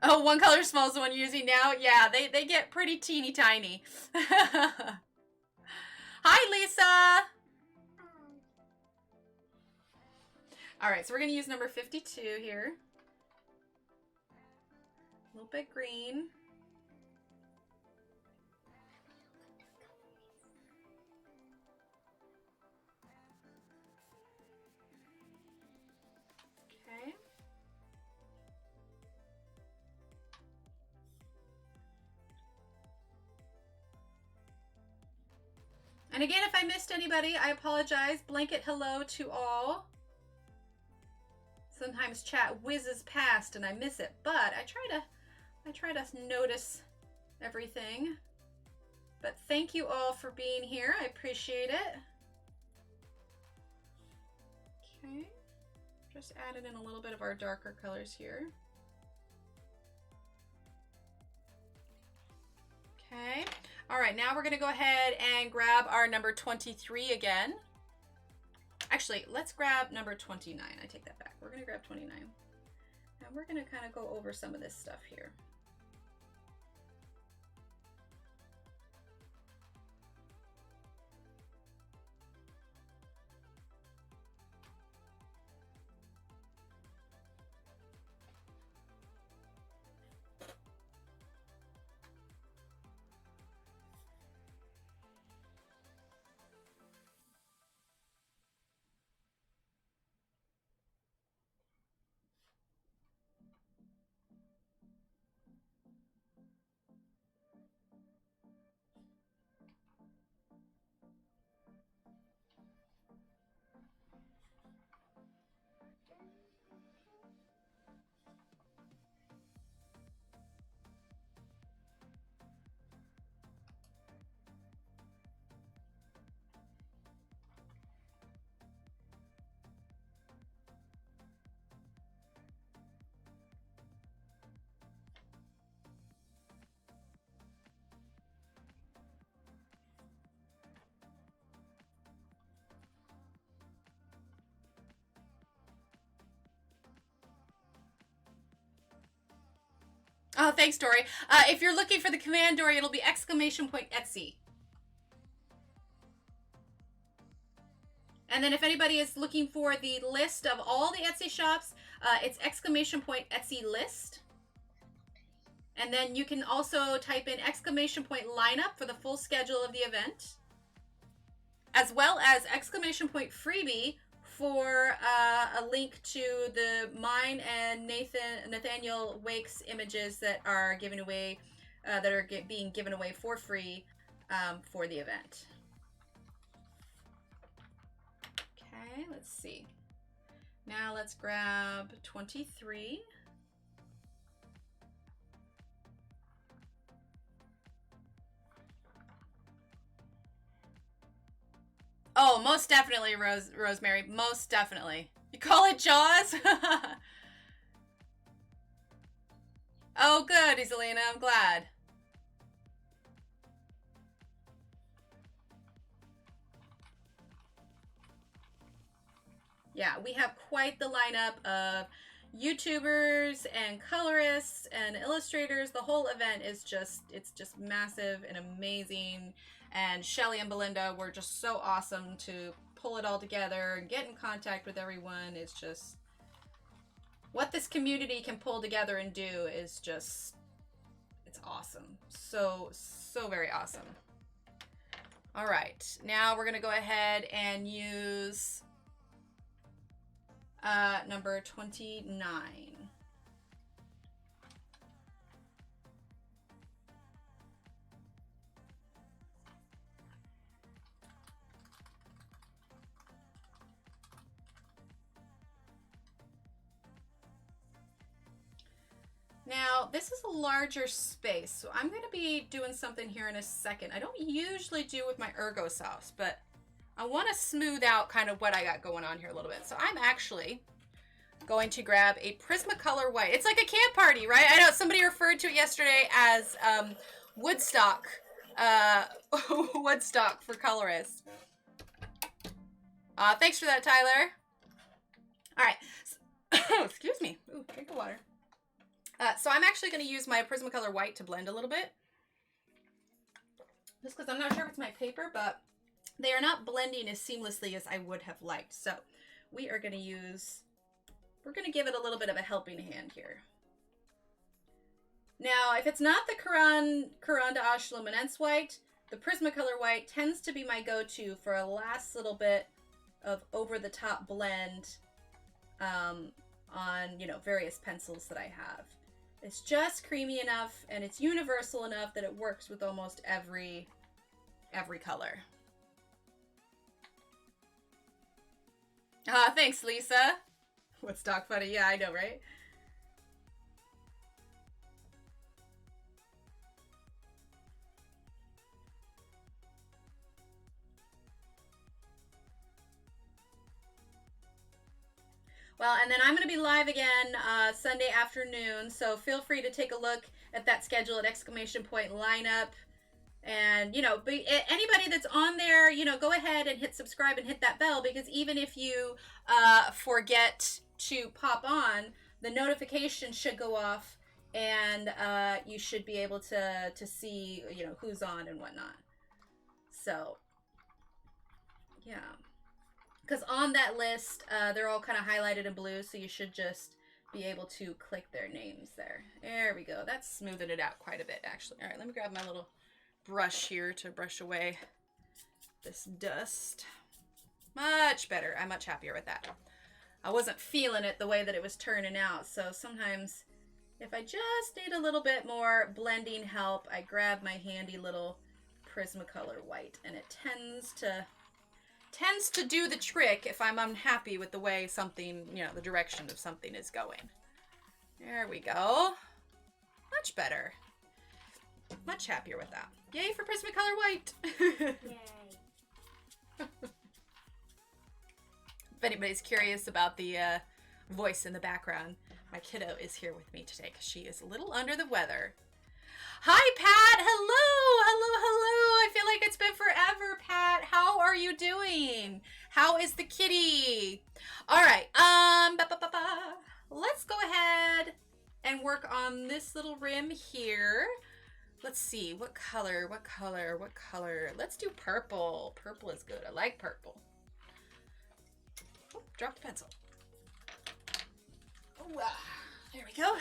Oh, one color small is the one you're using now? Yeah, they get pretty teeny tiny. Hi, Lisa! All right, so we're going to use number 52 here. A little bit green. Okay. And again, if I missed anybody, I apologize. Blanket hello to all. Sometimes chat whizzes past and I miss it, but I try to notice everything. But thank you all for being here. I appreciate it. Okay. Just added in a little bit of our darker colors here. Okay. All right, now we're going to go ahead and grab our number 23 again. Actually, let's grab number 29. I take that back. We're going to grab 29. And we're going to kind of go over some of this stuff here. Oh, thanks, Dory. If you're looking for the command, Dory, it'll be !Etsy. And then if anybody is looking for the list of all the Etsy shops, it's !Etsy list. And then you can also type in !lineup for the full schedule of the event, as well as !freebie for a link to the mine and Nathaniel Wake's images that are given away, being given away for free for the event. Okay, let's see. Now let's grab 23. Oh, most definitely, Rosemary. Most definitely. You call it Jaws? Oh, good, Iselina. I'm glad. Yeah, we have quite the lineup of YouTubers and colorists and illustrators. The whole event is it's just massive and amazing. And Shelly and Belinda were just so awesome to pull it all together and get in contact with everyone. It's just what this community can pull together and do is just, it's awesome. So very awesome. All right, now we're gonna go ahead and use number 29. Now, this is a larger space, so I'm going to be doing something here in a second. I don't usually do with my Ergosoft, but I want to smooth out kind of what I got going on here a little bit. So I'm actually going to grab a Prismacolor white. It's like a camp party, right? I know somebody referred to it yesterday as Woodstock, Woodstock for colorists. Thanks for that, Tyler. All right. Excuse me. Ooh, drink of water. So I'm actually going to use my Prismacolor white to blend a little bit. Just because I'm not sure if it's my paper, but they are not blending as seamlessly as I would have liked. So we are going to use, we're going to give it a little bit of a helping hand here. Now, if it's not the Caran d'Ache Luminance white, the Prismacolor white tends to be my go-to for a last little bit of over-the-top blend on, you know, various pencils that I have. It's just creamy enough and it's universal enough that it works with almost every color. Thanks, Lisa. Woodstock funny. Yeah, I know, right? Well, and then I'm going to be live again Sunday afternoon, so feel free to take a look at that schedule at !Lineup And, you know, anybody that's on there, you know, go ahead and hit subscribe and hit that bell, because even if you forget to pop on, the notification should go off, and you should be able to see, you know, who's on and whatnot. So, yeah. Because on that list, they're all kind of highlighted in blue, so you should just be able to click their names there. There we go. That's smoothing it out quite a bit, actually. All right, let me grab my little brush here to brush away this dust. Much better. I'm much happier with that. I wasn't feeling it the way that it was turning out, so sometimes if I just need a little bit more blending help, I grab my handy little Prismacolor white, and it tends to do the trick if I'm unhappy with the way something, you know, the direction of something is going. There we go. Much better. Much happier with that. Yay for Prismacolor white. Yay. If anybody's curious about the voice in the background, my kiddo is here with me today because she is a little under the weather. Hi, Pat. Hello. Hello, hello. I feel like it's been forever, Pat. How are you doing? How is the kitty? All right. Let's go ahead and work on this little rim here. Let's see. What color? What color? What color? Let's do purple. Purple is good. I like purple. Oh, dropped the pencil. Oh, there we go.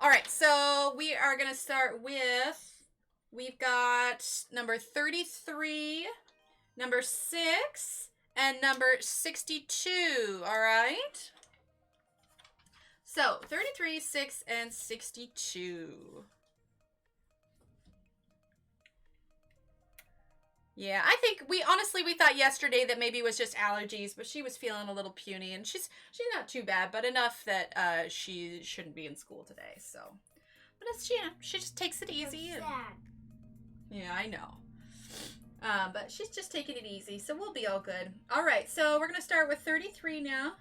All right, so we are going to start with, we've got number 33, number 6, and number 62, all right? So 33, 6, and 62. Yeah, I think we thought yesterday that maybe it was just allergies, but she was feeling a little puny, and she's not too bad, but enough that she shouldn't be in school today. So, but it's, you know, she just takes it easy. And, yeah, I know. But she's just taking it easy, so we'll be all good. All right, so we're gonna start with 33 now.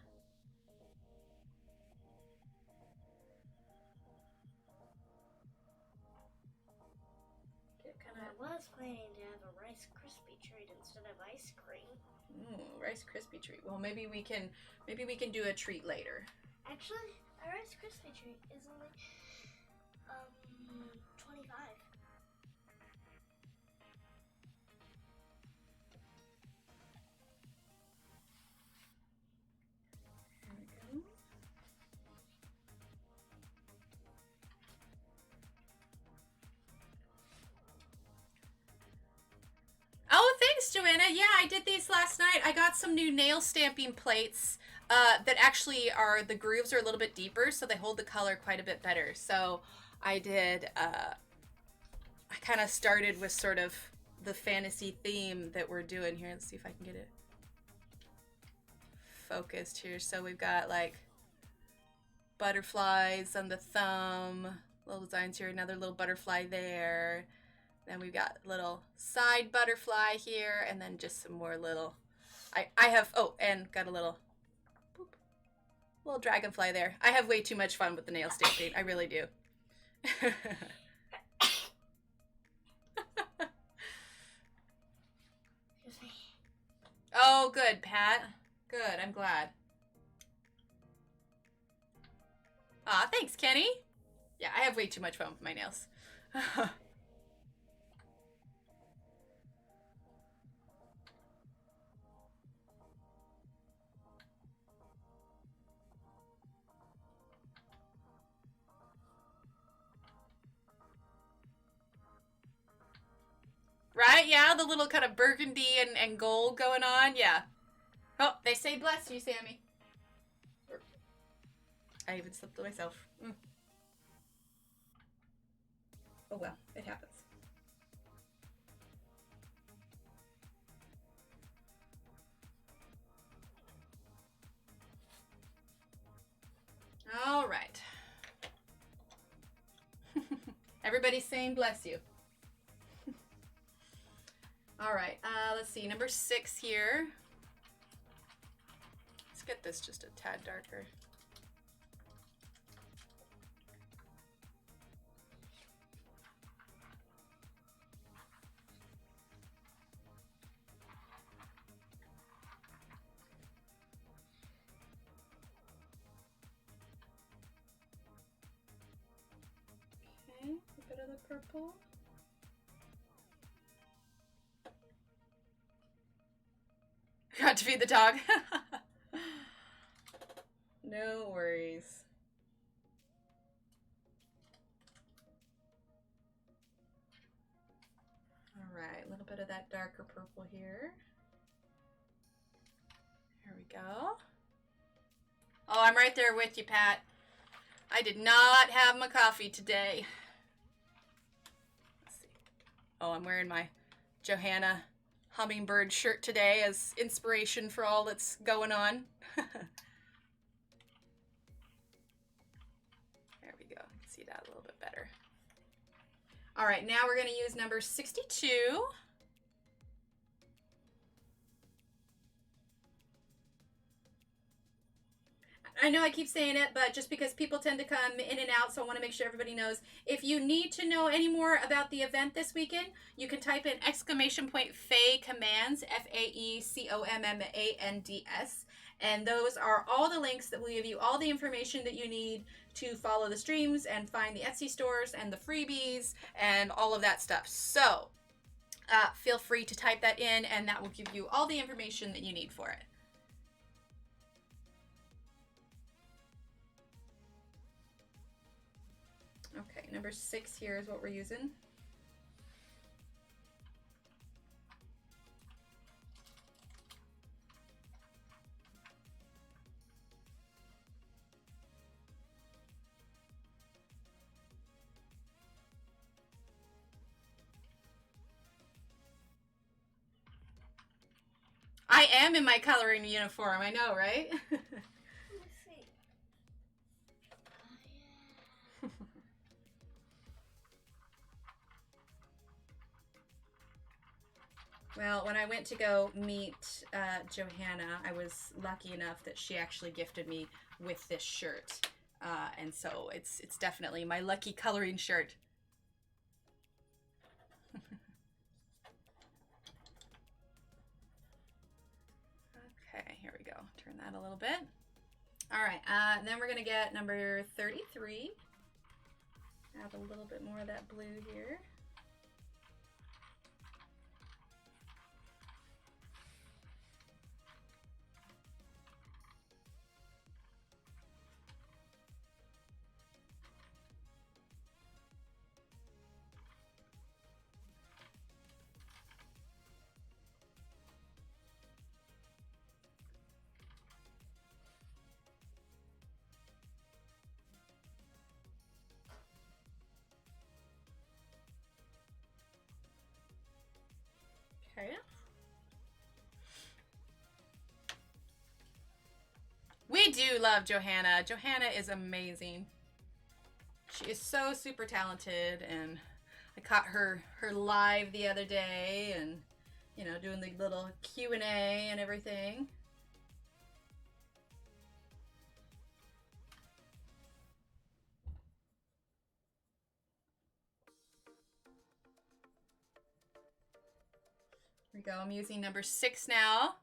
I was planning to have a Rice Krispie treat instead of ice cream. Rice Krispie treat. Well, maybe we can do a treat later. Actually, a Rice Krispie treat is only 25. There we go. Oh, thanks, Joanna. Yeah, I did these last night. I got some new nail stamping plates that actually are, the grooves are a little bit deeper, so they hold the color quite a bit better. So I did, I kind of started with sort of the fantasy theme that we're doing here. Let's see if I can get it focused here. So we've got like butterflies on the thumb, little designs here, another little butterfly there. Then we've got little side butterfly here, and then just some more little, I have, oh, and got a little, boop, little dragonfly there. I have way too much fun with the nail stamping. I really do. Oh, good, Pat. Good, I'm glad. Aw, thanks, Kenny. Yeah, I have way too much fun with my nails. Right? Yeah, the little kind of burgundy and gold going on. Yeah. Oh, they say bless you, Sammy. I even slipped to myself. Oh well, it happens. All right. Everybody's saying bless you. All right, let's see, number 6 here. Let's get this just a tad darker. purple. Got to feed the dog. No worries. All right, a little bit of that darker purple here. There we go. Oh, I'm right there with you, Pat. I did not have my coffee today. Let's see. Oh, I'm wearing my Johanna hummingbird shirt today as inspiration for all that's going on. There we go. See that a little bit better. All right, now we're going to use number 62. I know I keep saying it, but just because people tend to come in and out, so I want to make sure everybody knows. If you need to know any more about the event this weekend, you can type in !faecommands, FAECOMMANDS, and those are all the links that will give you all the information that you need to follow the streams and find the Etsy stores and the freebies and all of that stuff. So feel free to type that in, and that will give you all the information that you need for it. Okay, number 6 here is what we're using. I am in my coloring uniform, I know, right? Let me see. Oh, yeah. Well, when I went to go meet Johanna, I was lucky enough that she actually gifted me with this shirt. And so it's definitely my lucky coloring shirt. Okay, here we go. Turn that a little bit. All right, then we're going to get number 33. Add a little bit more of that blue here. Okay. We do love Johanna. Johanna is amazing. She is so super talented, and I caught her live the other day, and you know, doing the little Q&A and everything. Here we go. I'm using number 6 now.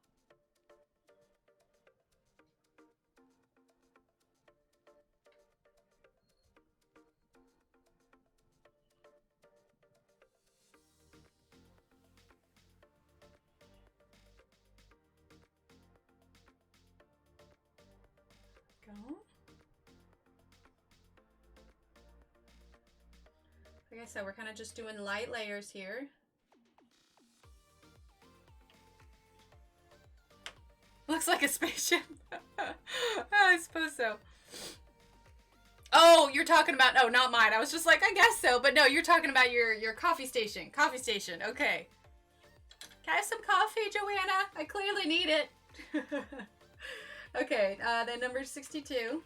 Go. Like I said, we're kind of just doing light layers here. Looks like a spaceship. I suppose so. Oh, you're talking about, oh, not mine. I was just like, I guess so. But no, you're talking about your coffee station. Coffee station. Okay. Can I have some coffee, Joanna? I clearly need it. Okay, then number 62. There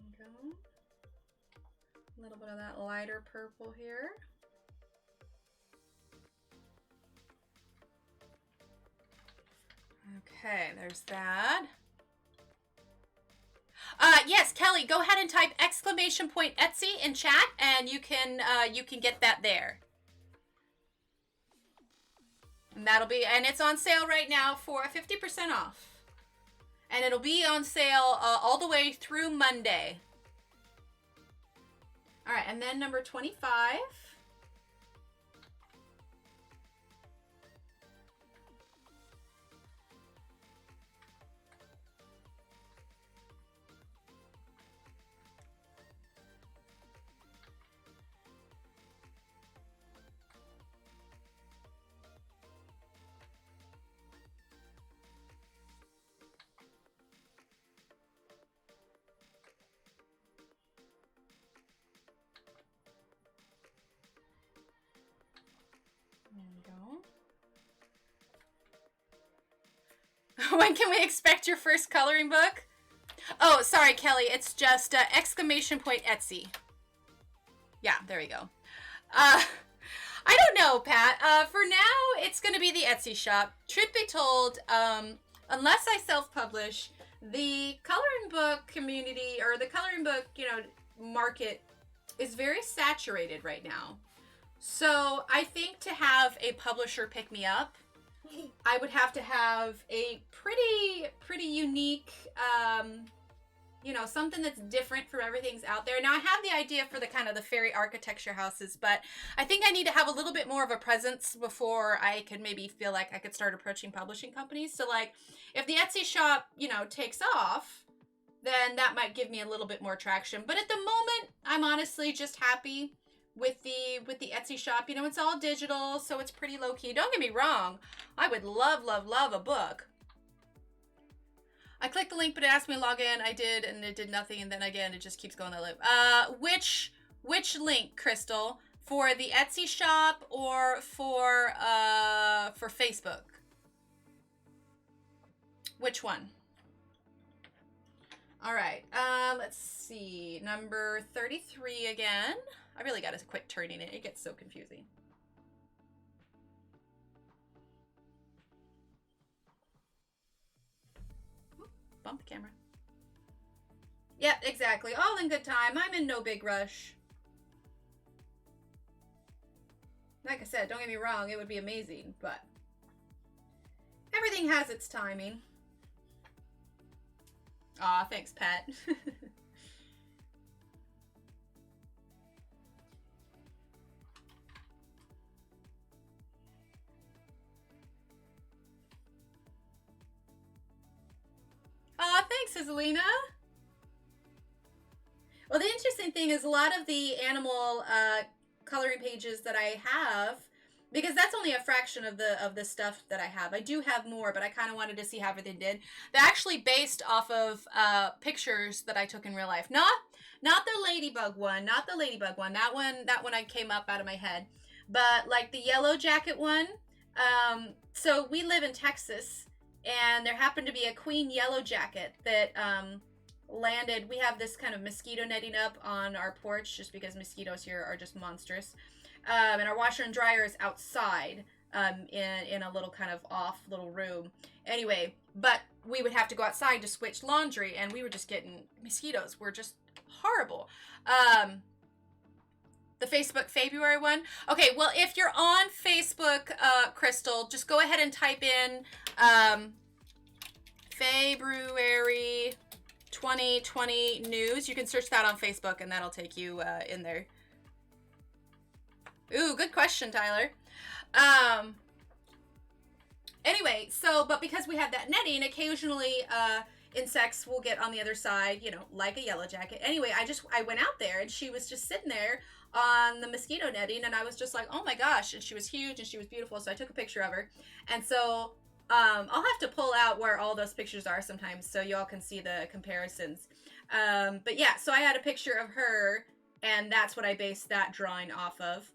we go. A little bit of that lighter purple here. Okay, there's that. Yes, Kelly, go ahead and type !Etsy in chat, and you can get that there. And and it's on sale right now for 50% off. And it'll be on sale all the way through Monday. All right, and then number 25. When can we expect your first coloring book? Oh, sorry, Kelly. It's just !Etsy. Yeah, there we go. I don't know, Pat. For now, it's going to be the Etsy shop. Truth be told, unless I self-publish, the coloring book community or the coloring book, market is very saturated right now. So I think to have a publisher pick me up, I would have to have a pretty unique, something that's different from everything's out there. Now I have the idea for the kind of the fairy architecture houses, but I think I need to have a little bit more of a presence before I could maybe feel like I could start approaching publishing companies. So like if the Etsy shop, takes off, then that might give me a little bit more traction. But at the moment, I'm honestly just happy with the Etsy shop. It's all digital, so it's pretty low key. Don't get me wrong. I would love a book. I clicked the link, but it asked me to log in. I did, and it did nothing, and then again, it just keeps going to live. Which link, Crystal? For the Etsy shop or for Facebook? Which one? All right, let's see. Number 33 again. I really got to quit turning it. It gets so confusing. Bump the camera. Yep, exactly. All in good time. I'm in no big rush. Like I said, don't get me wrong, it would be amazing, but everything has its timing. Aw, thanks, Pat. Aw, thanks, Iselina. Well, the interesting thing is a lot of the animal coloring pages that I have, because that's only a fraction of the stuff that I have. I do have more, but I kind of wanted to see how everything did. They're actually based off of pictures that I took in real life. Not the ladybug one, not the ladybug one. That one I came up out of my head. But like the yellow jacket one. So we live in Texas, and there happened to be a queen yellow jacket that landed. We have this kind of mosquito netting up on our porch just because mosquitoes here are just monstrous. And our washer and dryer is outside in a little kind of off little room. Anyway, but we would have to go outside to switch laundry, and we were just getting mosquitoes. We're just horrible. The Facebook February one. Okay, well, if you're on Facebook, Crystal, just go ahead and type in February 2020 news. You can search that on Facebook, and that'll take you in there. Ooh, good question, Tyler. Anyway, but because we have that netting, occasionally insects will get on the other side, like a yellow jacket. Anyway, I went out there, and she was just sitting there on the mosquito netting, and I was just like, oh my gosh, and she was huge, and she was beautiful, so I took a picture of her. And so I'll have to pull out where all those pictures are sometimes so y'all can see the comparisons. But yeah, so I had a picture of her, and that's what I based that drawing off of.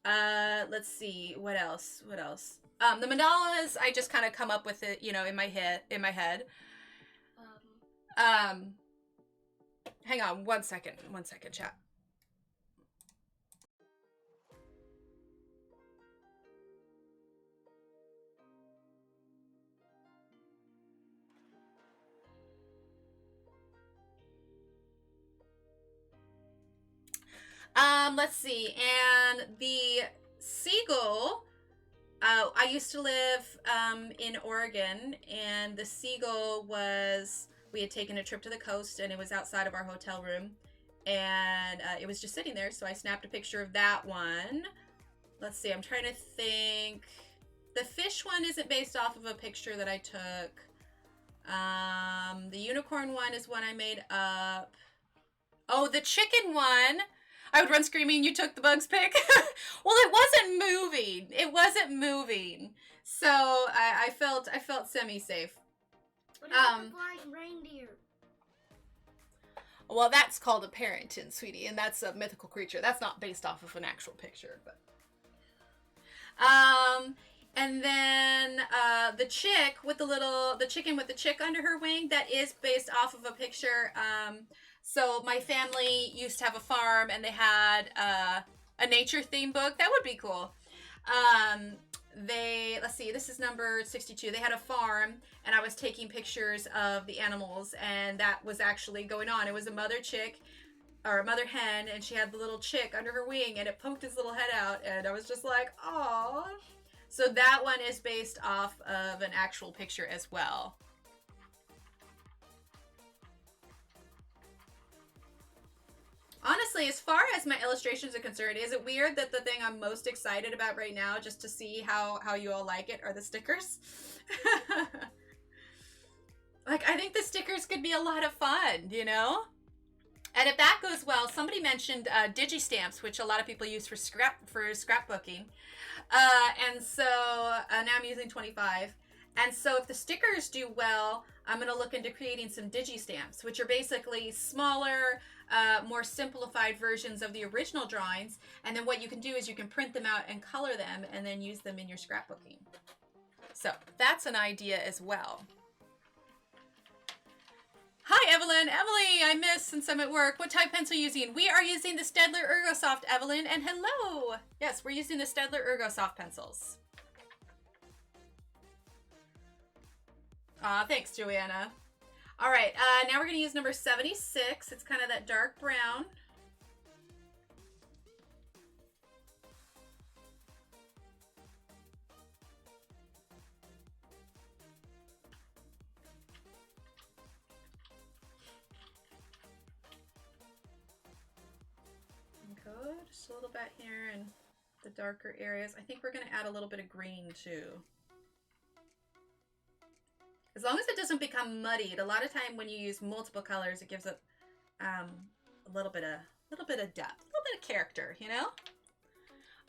Let's see, what else? The mandalas, I just kind of come up with it, in my head. Hang on one second, chat. Let's see. And the seagull, I used to live in Oregon, and the seagull was, we had taken a trip to the coast, and it was outside of our hotel room, and it was just sitting there, so I snapped a picture of that one. Let's see, I'm trying to think. The fish one isn't based off of a picture that I took. The unicorn one is one I made up. Oh, the chicken one. I would run screaming, you took the bugs pic. Well, it wasn't moving. It wasn't moving. So I felt semi-safe. What about the flying reindeer? Well, that's called a Parrington, sweetie, and that's a mythical creature. That's not based off of an actual picture, but and then the chick with the chicken with the chick under her wing, that is based off of a picture. So my family used to have a farm, and they had a nature theme book. That would be cool. Let's see, this is number 62. They had a farm, and I was taking pictures of the animals, and that was actually going on. It was a mother chick, or a mother hen, and she had the little chick under her wing, and it poked its little head out, and I was just like, "Aw." So that one is based off of an actual picture as well. Honestly, as far as my illustrations are concerned, is it weird that the thing I'm most excited about right now, just to see how you all like it, are the stickers? Like, I think the stickers could be a lot of fun, you know? And if that goes well, somebody mentioned digi-stamps, which a lot of people use for scrapbooking. And so now I'm using 25. And so if the stickers do well, I'm going to look into creating some digi-stamps, which are basically smaller, more simplified versions of the original drawings. And then what you can do is you can print them out and color them and then use them in your scrapbooking. So that's an idea as well. Hi, Evelyn. Emily, I missed since I'm at work. What type pencil are you using? We are using the Staedtler Ergosoft, Evelyn. And hello. Yes, we're using the Staedtler Ergosoft pencils. Thanks, Joanna. All right, now we're going to use number 76. It's kind of that dark brown. Good, just a little bit here in the darker areas. I think we're going to add a little bit of green too. As long as it doesn't become muddied. A lot of time when you use multiple colors, it gives it a little bit of depth, a little bit of character, you know?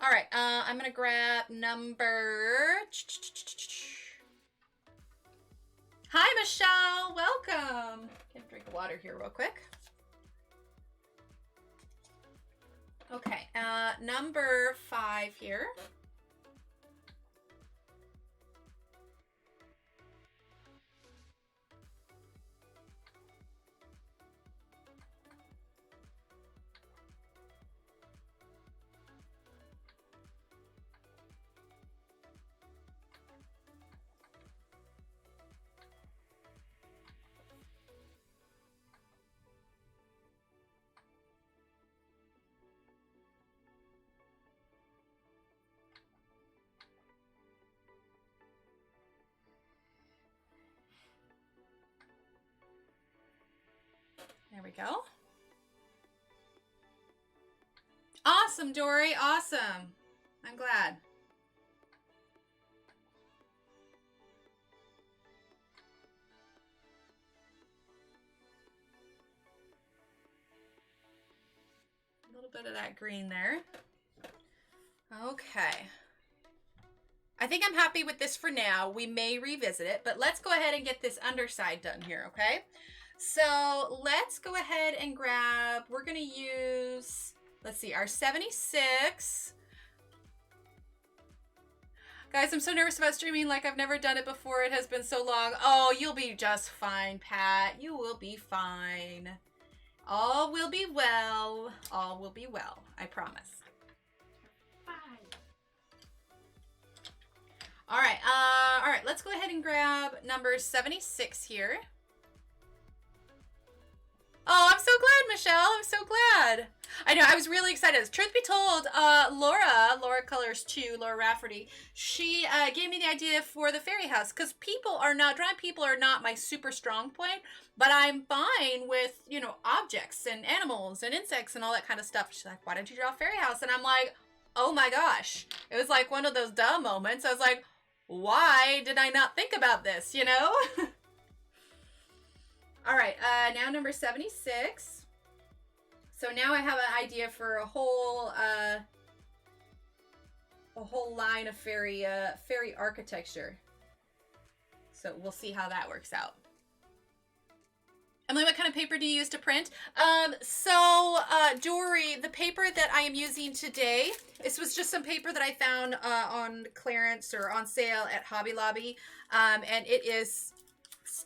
All right, I'm gonna grab number. Hi, Michelle. Welcome. Get a drink of water here real quick. Okay, number 5 here. There we go. Awesome, Dory. Awesome. I'm glad. A little bit of that green there. Okay. I think I'm happy with this for now. We may revisit it, but let's go ahead and get this underside done here, okay? So let's go ahead and grab, we're going to use, let's see, our 76. Guys, I'm so nervous about streaming like I've never done it before. It has been so long. Oh, you'll be just fine, Pat. You will be fine. All will be well. All will be well. I promise. Fine. All right, let's go ahead and grab number 76 here. Oh, I'm so glad, Michelle. I'm so glad. I know, I was really excited. Truth be told, Laura Colors 2, Laura Rafferty, she gave me the idea for the fairy house, because drawing people are not my super strong point, but I'm fine with, you know, objects and animals and insects and all that kind of stuff. She's like, why don't you draw a fairy house? And I'm like, oh my gosh. It was like one of those duh moments. I was like, why did I not think about this, you know? All right, now number 76. So now I have an idea for a whole line of fairy architecture. So we'll see how that works out. Emily, what kind of paper do you use to print? Dory, the paper that I am using today, this was just some paper that I found on clearance or on sale at Hobby Lobby. And it is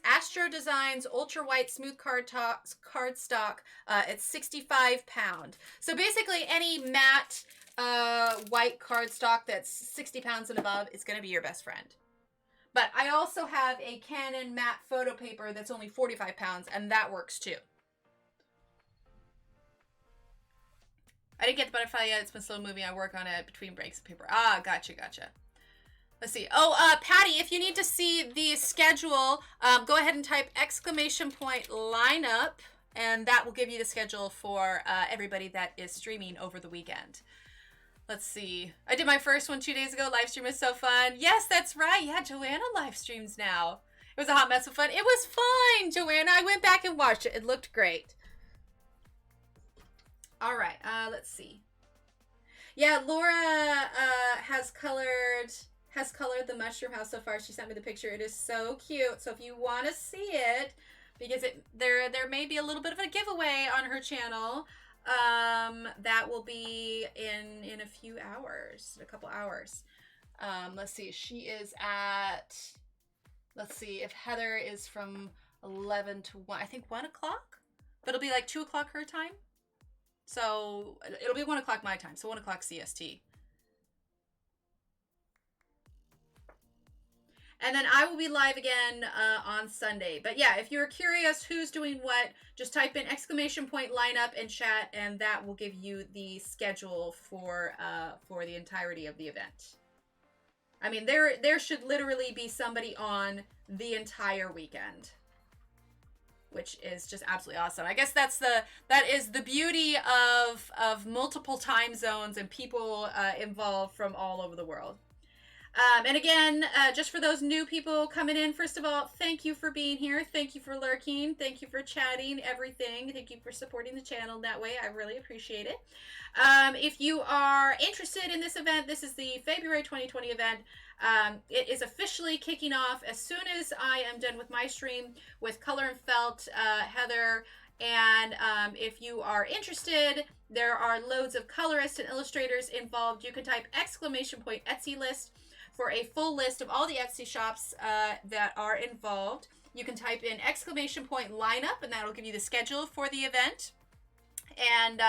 Astro Designs Ultra White Smooth cardstock. It's 65 pound. So basically any matte white cardstock that's 60 pounds and above is going to be your best friend. But I also have a Canon matte photo paper that's only 45 pounds, and that works too. I didn't get the butterfly yet. It's been slow moving. I work on it between breaks of paper. Ah, gotcha. Let's see. Oh, Patty, if you need to see the schedule, go ahead and type !lineup, and that will give you the schedule for everybody that is streaming over the weekend. Let's see. I did my first one 2 days ago. Livestream is so fun. Yes, that's right. Yeah, Joanna live streams now. It was a hot mess of fun. It was fine, Joanna. I went back and watched it. It looked great. All right. Let's see. Yeah, Laura has colored the mushroom house so far. She sent me the picture. It is so cute. So if you want to see it, because there may be a little bit of a giveaway on her channel. That will be in a few hours, a couple hours. Let's see, she is at, let's see, if Heather is from 11 to 1, I think 1 o'clock, but it'll be like 2 o'clock her time. So it'll be 1 o'clock my time, so 1 o'clock CST. And then I will be live again on Sunday. But yeah, if you're curious who's doing what, just type in !lineup in chat, and that will give you the schedule for the entirety of the event. I mean, there should literally be somebody on the entire weekend, which is just absolutely awesome. I guess that is the beauty of multiple time zones and people involved from all over the world. And again, just for those new people coming in, first of all, thank you for being here. Thank you for lurking. Thank you for chatting, everything. Thank you for supporting the channel that way. I really appreciate it. If you are interested in this event, this is the February 2020 event. It is officially kicking off as soon as I am done with my stream with Color and Felt, Heather. And if you are interested, there are loads of colorists and illustrators involved. You can type !Etsy list for a full list of all the Etsy shops that are involved. You can type in !lineup, and that'll give you the schedule for the event. And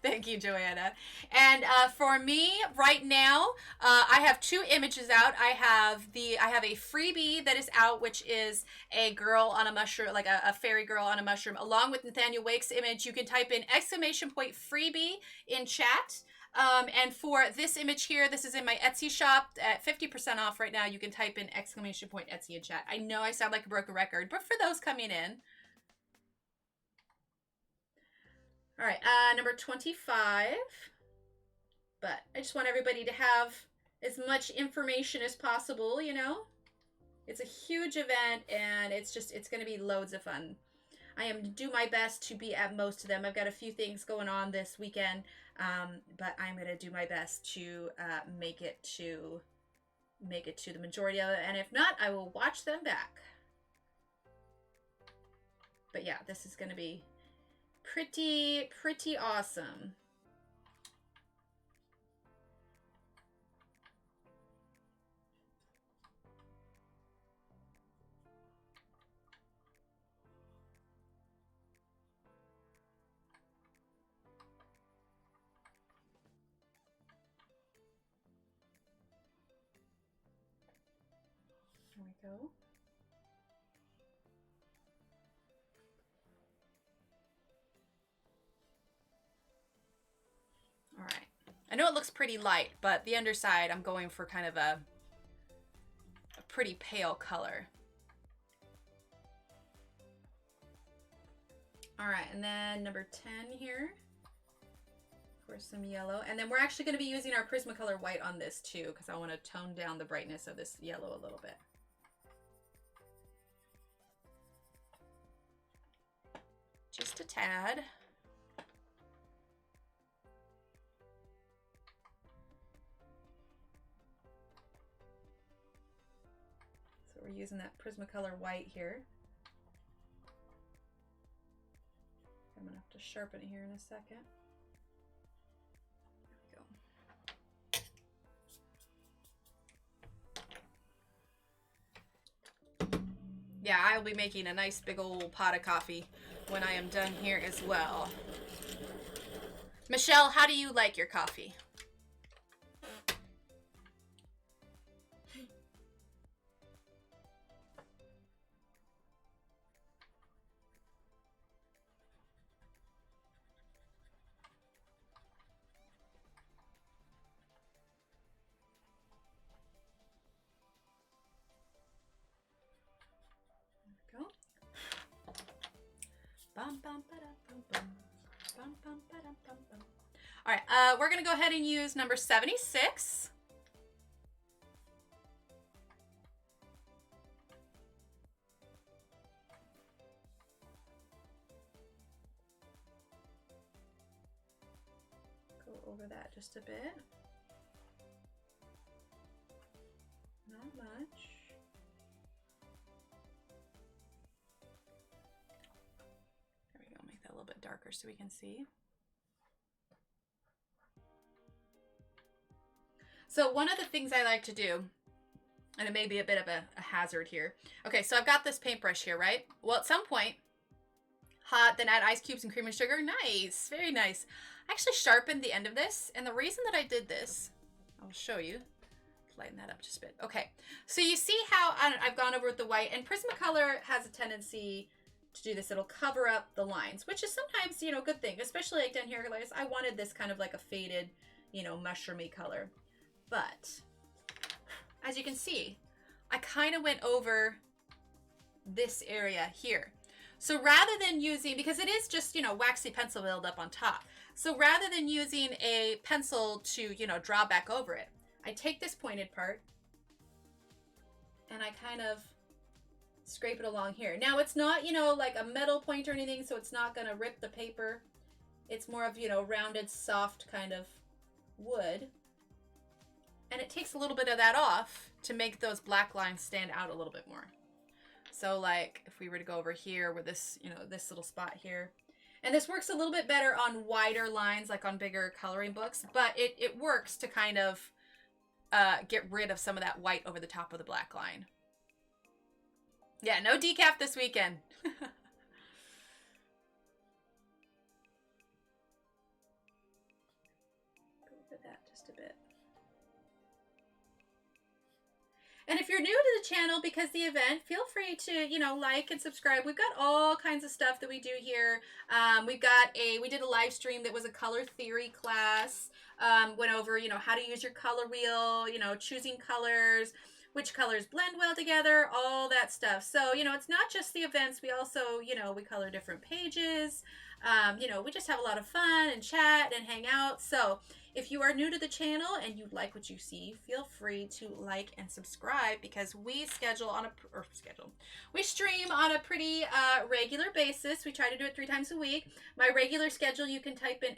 thank you, Joanna. And for me, right now, I have 2 images out. I have a freebie that is out, which is a girl on a mushroom, like a fairy girl on a mushroom, along with Nathaniel Wake's image. You can type in !freebie in chat. And for this image here, this is in my Etsy shop at 50% off right now. You can type in !Etsy in chat. I know I sound like a broken record, but for those coming in. All right, number 25. But I just want everybody to have as much information as possible, you know? It's a huge event, and it's going to be loads of fun. I am to do my best to be at most of them. I've got a few things going on this weekend, but I'm going to do my best to make it to the majority of it. And if not, I will watch them back. But yeah, this is going to be pretty awesome. There we go. I know it looks pretty light, but the underside, I'm going for kind of a pretty pale color. All right, and then number 10 here for some yellow. And then we're actually going to be using our Prismacolor white on this too, because I want to tone down the brightness of this yellow a little bit. Just a tad. So we're using that Prismacolor white here. I'm gonna have to sharpen it here in a second. There we go. Yeah, I'll be making a nice big old pot of coffee when I am done here as well. Michelle, how do you like your coffee? All right, we're going to go ahead and use number 76. Go over that just a bit. Not much. There we go, make that a little bit darker so we can see. So one of the things I like to do, and it may be a bit of a hazard here. Okay, so I've got this paintbrush here, right? Well, at some point, hot, then add ice cubes and cream and sugar. Nice, very nice. I actually sharpened the end of this, and the reason that I did this, I'll show you. Lighten that up just a bit. Okay, so you see how I've gone over with the white, and Prismacolor has a tendency to do this. It'll cover up the lines, which is sometimes, you know, a good thing, especially like down here. Like I wanted this kind of like a faded, you know, mushroomy color. But as you can see, I kind of went over this area here. So rather than using, because it is just, you know, waxy pencil buildup on top. So rather than using a pencil to, you know, draw back over it, I take this pointed part and I kind of scrape it along here. Now it's not, you know, like a metal point or anything, so it's not going to rip the paper. It's more of, you know, rounded, soft kind of wood. And it takes a little bit of that off to make those black lines stand out a little bit more. So like if we were to go over here where this, you know, this little spot here, and this works a little bit better on wider lines, like on bigger coloring books, but it works to kind of get rid of some of that white over the top of the black line. Yeah, no decaf this weekend. Go over that just a bit. And if you're new to the channel because the event, feel free to, you know, like and subscribe. We've got all kinds of stuff that we do here. We did a live stream that was a color theory class. Went over, you know, how to use your color wheel, you know, choosing colors, which colors blend well together, all that stuff. So, you know, it's not just the events. We also, you know, we color different pages. You know, we just have a lot of fun and chat and hang out. So if you are new to the channel and you like what you see, feel free to like and subscribe because we stream on a pretty regular basis. We try to do it 3 times a week. My regular schedule, you can type in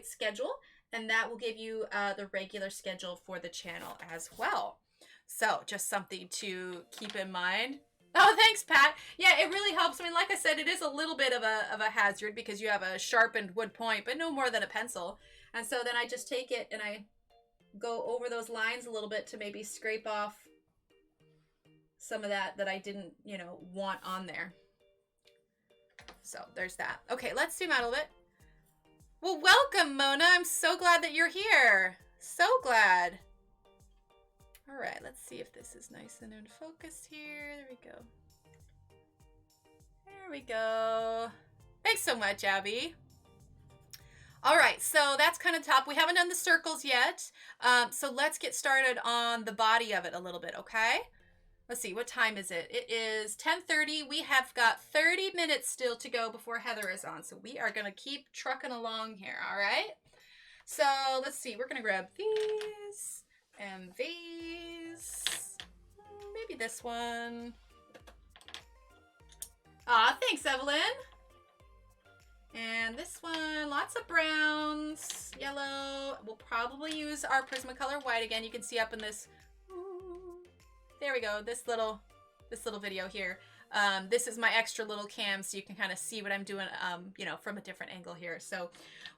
!schedule, and that will give you the regular schedule for the channel as well. So just something to keep in mind. Oh, thanks, Pat. Yeah, it really helps. I mean, like I said, it is a little bit of a hazard because you have a sharpened wood point, but no more than a pencil. And so then I just take it and I go over those lines a little bit to maybe scrape off some of that I didn't, you know, want on there. So there's that. Okay, let's zoom out a little bit. Well, welcome, Mona. I'm so glad that you're here. So glad. All right, let's see if this is nice and in focus here. There we go. There we go. Thanks so much, Abby. All right, so that's kind of top. We haven't done the circles yet. So let's get started on the body of it a little bit, okay? Let's see, what time is it? It is 10:30. We have got 30 minutes still to go before Heather is on. So we are going to keep trucking along here, all right? So let's see, we're going to grab these and these. Maybe this one. Aw, thanks, Evelyn. And this one, lots of browns, yellow. We'll probably use our Prismacolor white again. You can see up in this. There we go. This little video here. This is my extra little cam, so you can kind of see what I'm doing, you know, from a different angle here. So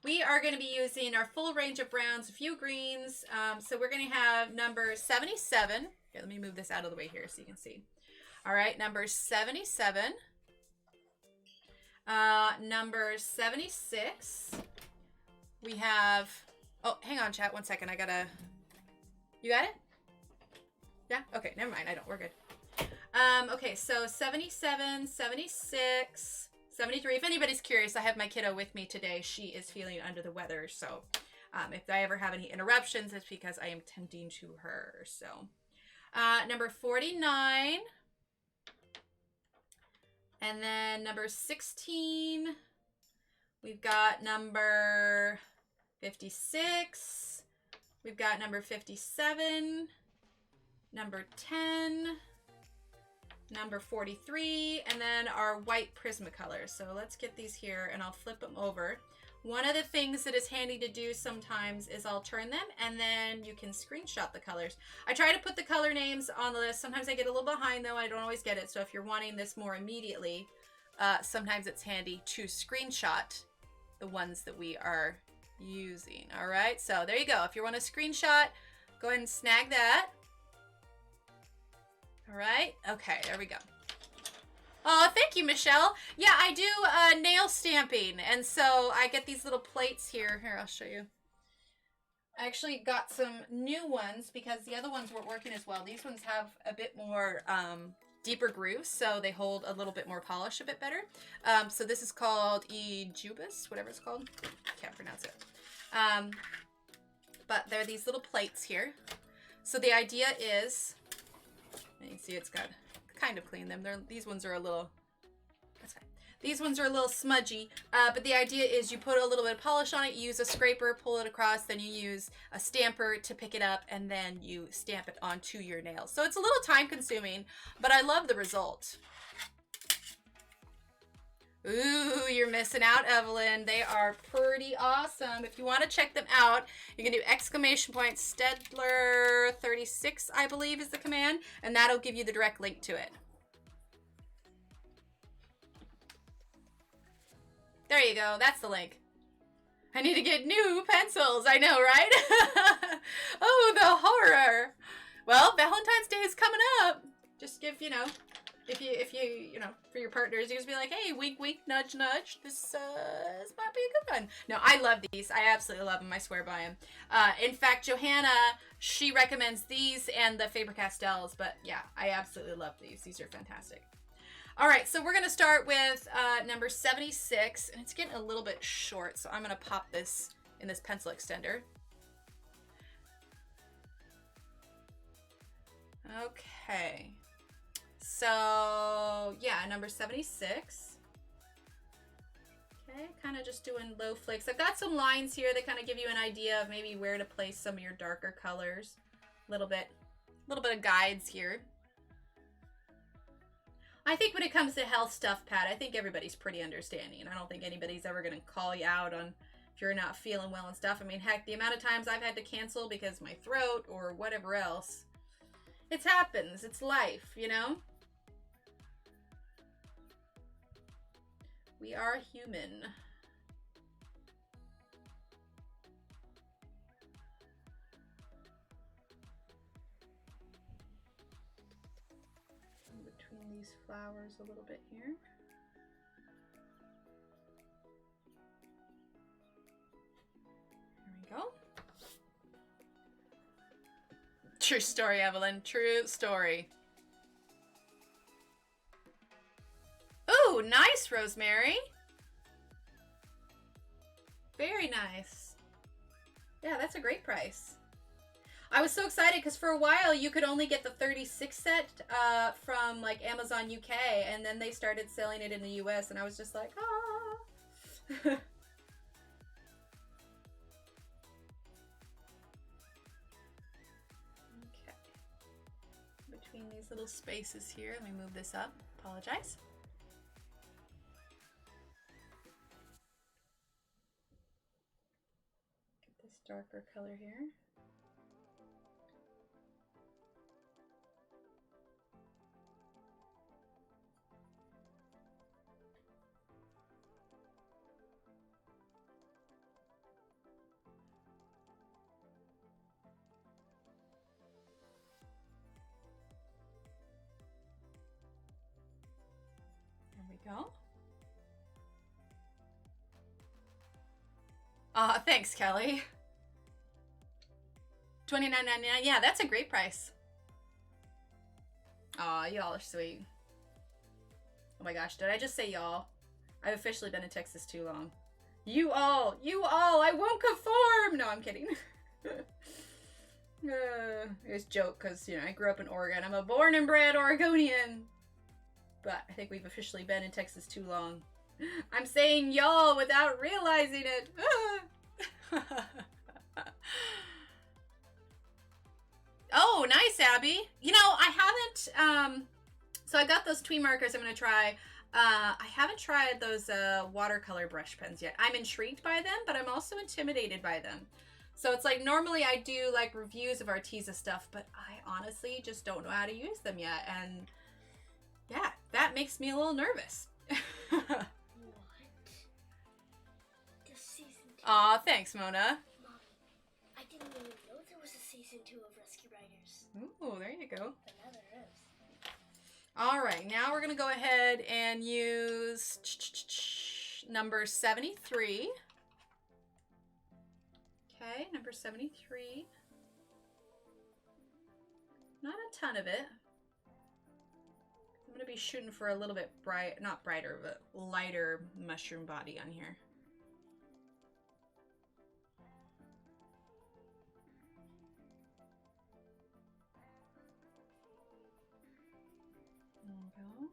we are going to be using our full range of browns, a few greens. So we're going to have number 77. Here, let me move this out of the way here so you can see. All right, number 77. Number 76. We have, oh, hang on, chat, 1 second. I gotta, you got it? Yeah? Okay, never mind. I don't. We're good. Okay, so 77, 76, 73. If anybody's curious, I have my kiddo with me today. She is feeling under the weather, so if I ever have any interruptions, it's because I am tending to her. So, number 49. And then number 16. We've got number 56. We've got number 57. Number 10, number 43, and then our white Prismacolor. So let's get these here and I'll flip them over. One of the things that is handy to do sometimes is I'll turn them and then you can screenshot the colors. I try to put the color names on the list. Sometimes I get a little behind though. I don't always get it. So if you're wanting this more immediately, sometimes it's handy to screenshot the ones that we are using. All right, so there you go. If you want to screenshot, go ahead and snag that. All right. Okay, there we go. Oh, thank you, Michelle. Yeah, I do nail stamping. And so I get these little plates here. Here, I'll show you. I actually got some new ones because the other ones weren't working as well. These ones have a bit more deeper grooves, so they hold a little bit more polish a bit better. So this is called Ejubis, whatever it's called. Can't pronounce it. But there are these little plates here. So the idea is... And you can see it's got kind of clean them. These ones are a little, that's fine. These ones are a little smudgy, but the idea is you put a little bit of polish on it, you use a scraper, pull it across, then you use a stamper to pick it up, and then you stamp it onto your nails. So it's a little time consuming, but I love the result. Ooh, you're missing out, Evelyn. They are pretty awesome. If you want to check them out, you can do !Staedtler 36, I believe is the command, and that'll give you the direct link to it. There you go. That's the link. I need to get new pencils. I know, right? Oh, the horror. Well, Valentine's Day is coming up. Just give, you know, if you know, for your partners, you just be like, hey, wink, wink, nudge, nudge. This might be a good one. No, I love these. I absolutely love them. I swear by them. In fact, Johanna, she recommends these and the Faber-Castells, but yeah, I absolutely love these. These are fantastic. All right, so we're going to start with number 76, and it's getting a little bit short, so I'm going to pop this in this pencil extender. Okay. So, yeah, number 76. Okay, kind of just doing low flicks. I've got some lines here that kind of give you an idea of maybe where to place some of your darker colors. A little bit of guides here. I think when it comes to health stuff, Pat, I think everybody's pretty understanding. I don't think anybody's ever going to call you out on if you're not feeling well and stuff. I mean, heck, the amount of times I've had to cancel because my throat or whatever else. It happens. It's life, you know? We are human. Between these flowers a little bit here. There we go. True story, Evelyn. True story. Ooh, nice, Rosemary. Very nice. Yeah, that's a great price. I was so excited because for a while you could only get the 36 set from like Amazon UK, and then they started selling it in the US, and I was just like, ah. Okay. Between these little spaces here, let me move this up. Apologize. Get this darker color here. Go. Thanks, Kelly. $29.99. Yeah, that's a great price. Aw, y'all are sweet. Oh my gosh, did I just say y'all? I've officially been in Texas too long. You all, I won't conform! No, I'm kidding. It's a joke, because, you know, I grew up in Oregon. I'm a born and bred Oregonian. But I think we've officially been in Texas too long. I'm saying y'all without realizing it. Oh, nice, Abby. You know, I haven't, so I got those tweed markers I'm going to try. I haven't tried those watercolor brush pens yet. I'm intrigued by them, but I'm also intimidated by them. So it's like, normally I do like reviews of Arteza stuff, but I honestly just don't know how to use them yet. And yeah, that makes me a little nervous. What? The season 2. Aw, thanks, Mona. Mommy, I didn't even know there was a season 2 of Rescue Riders. Ooh, there you go. But now there is. All right, now we're gonna go ahead and use number 73. Okay, number 73. Not a ton of it. I'm going to be shooting for a little bit bright, not brighter, but lighter mushroom body on here. There we go.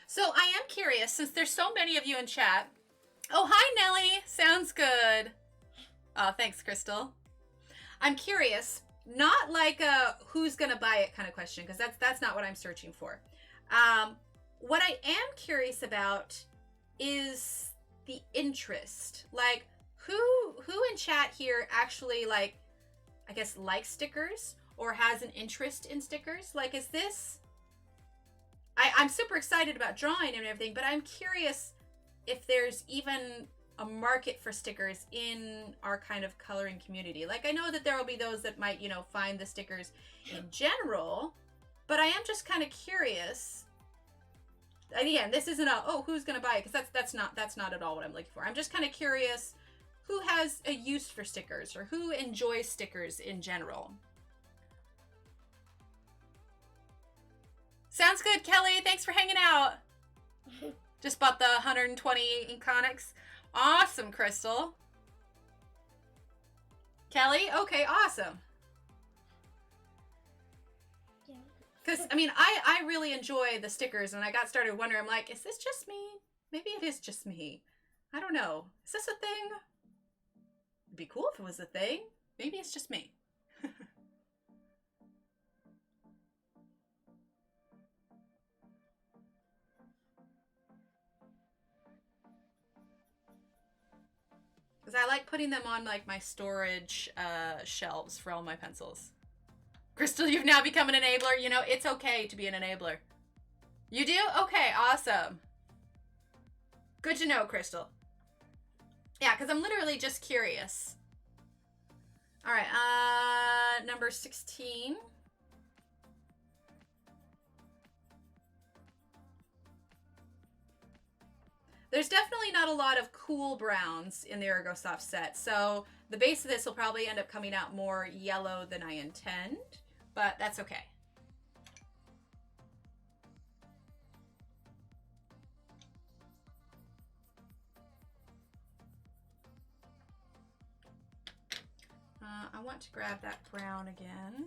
So I am curious, since there's so many of you in chat. Oh, hi, Nellie. Sounds good. Oh, thanks, Crystal. I'm curious, not like a who's gonna buy it kind of question, because that's not what I'm searching for. What I am curious about is the interest. Like, who in chat here actually, like, I guess, likes stickers or has an interest in stickers? Like, is this... I'm super excited about drawing and everything, but I'm curious if there's even a market for stickers in our kind of coloring community. Like, I know that there will be those that might, you know, find the stickers in general, but I am just kind of curious. Again, this isn't a, oh, who's gonna buy it? Because that's not at all what I'm looking for. I'm just kind of curious who has a use for stickers or who enjoys stickers in general. Sounds good, Kelly. Thanks for hanging out. Just bought the 120 Iconics. Awesome, Crystal. Kelly? Okay, awesome. Yeah. Because, I mean, I really enjoy the stickers, and I got started wondering, I'm like, is this just me? Maybe it is just me. I don't know. Is this a thing? It'd be cool if it was a thing. Maybe it's just me. Because I like putting them on, like, my storage shelves for all my pencils. Crystal, you've now become an enabler. You know, it's okay to be an enabler. You do? Okay, awesome. Good to know, Crystal. Yeah, because I'm literally just curious. All right, number 16. There's definitely not a lot of cool browns in the Ergosoft set, so the base of this will probably end up coming out more yellow than I intend, but that's okay. I want to grab that brown again.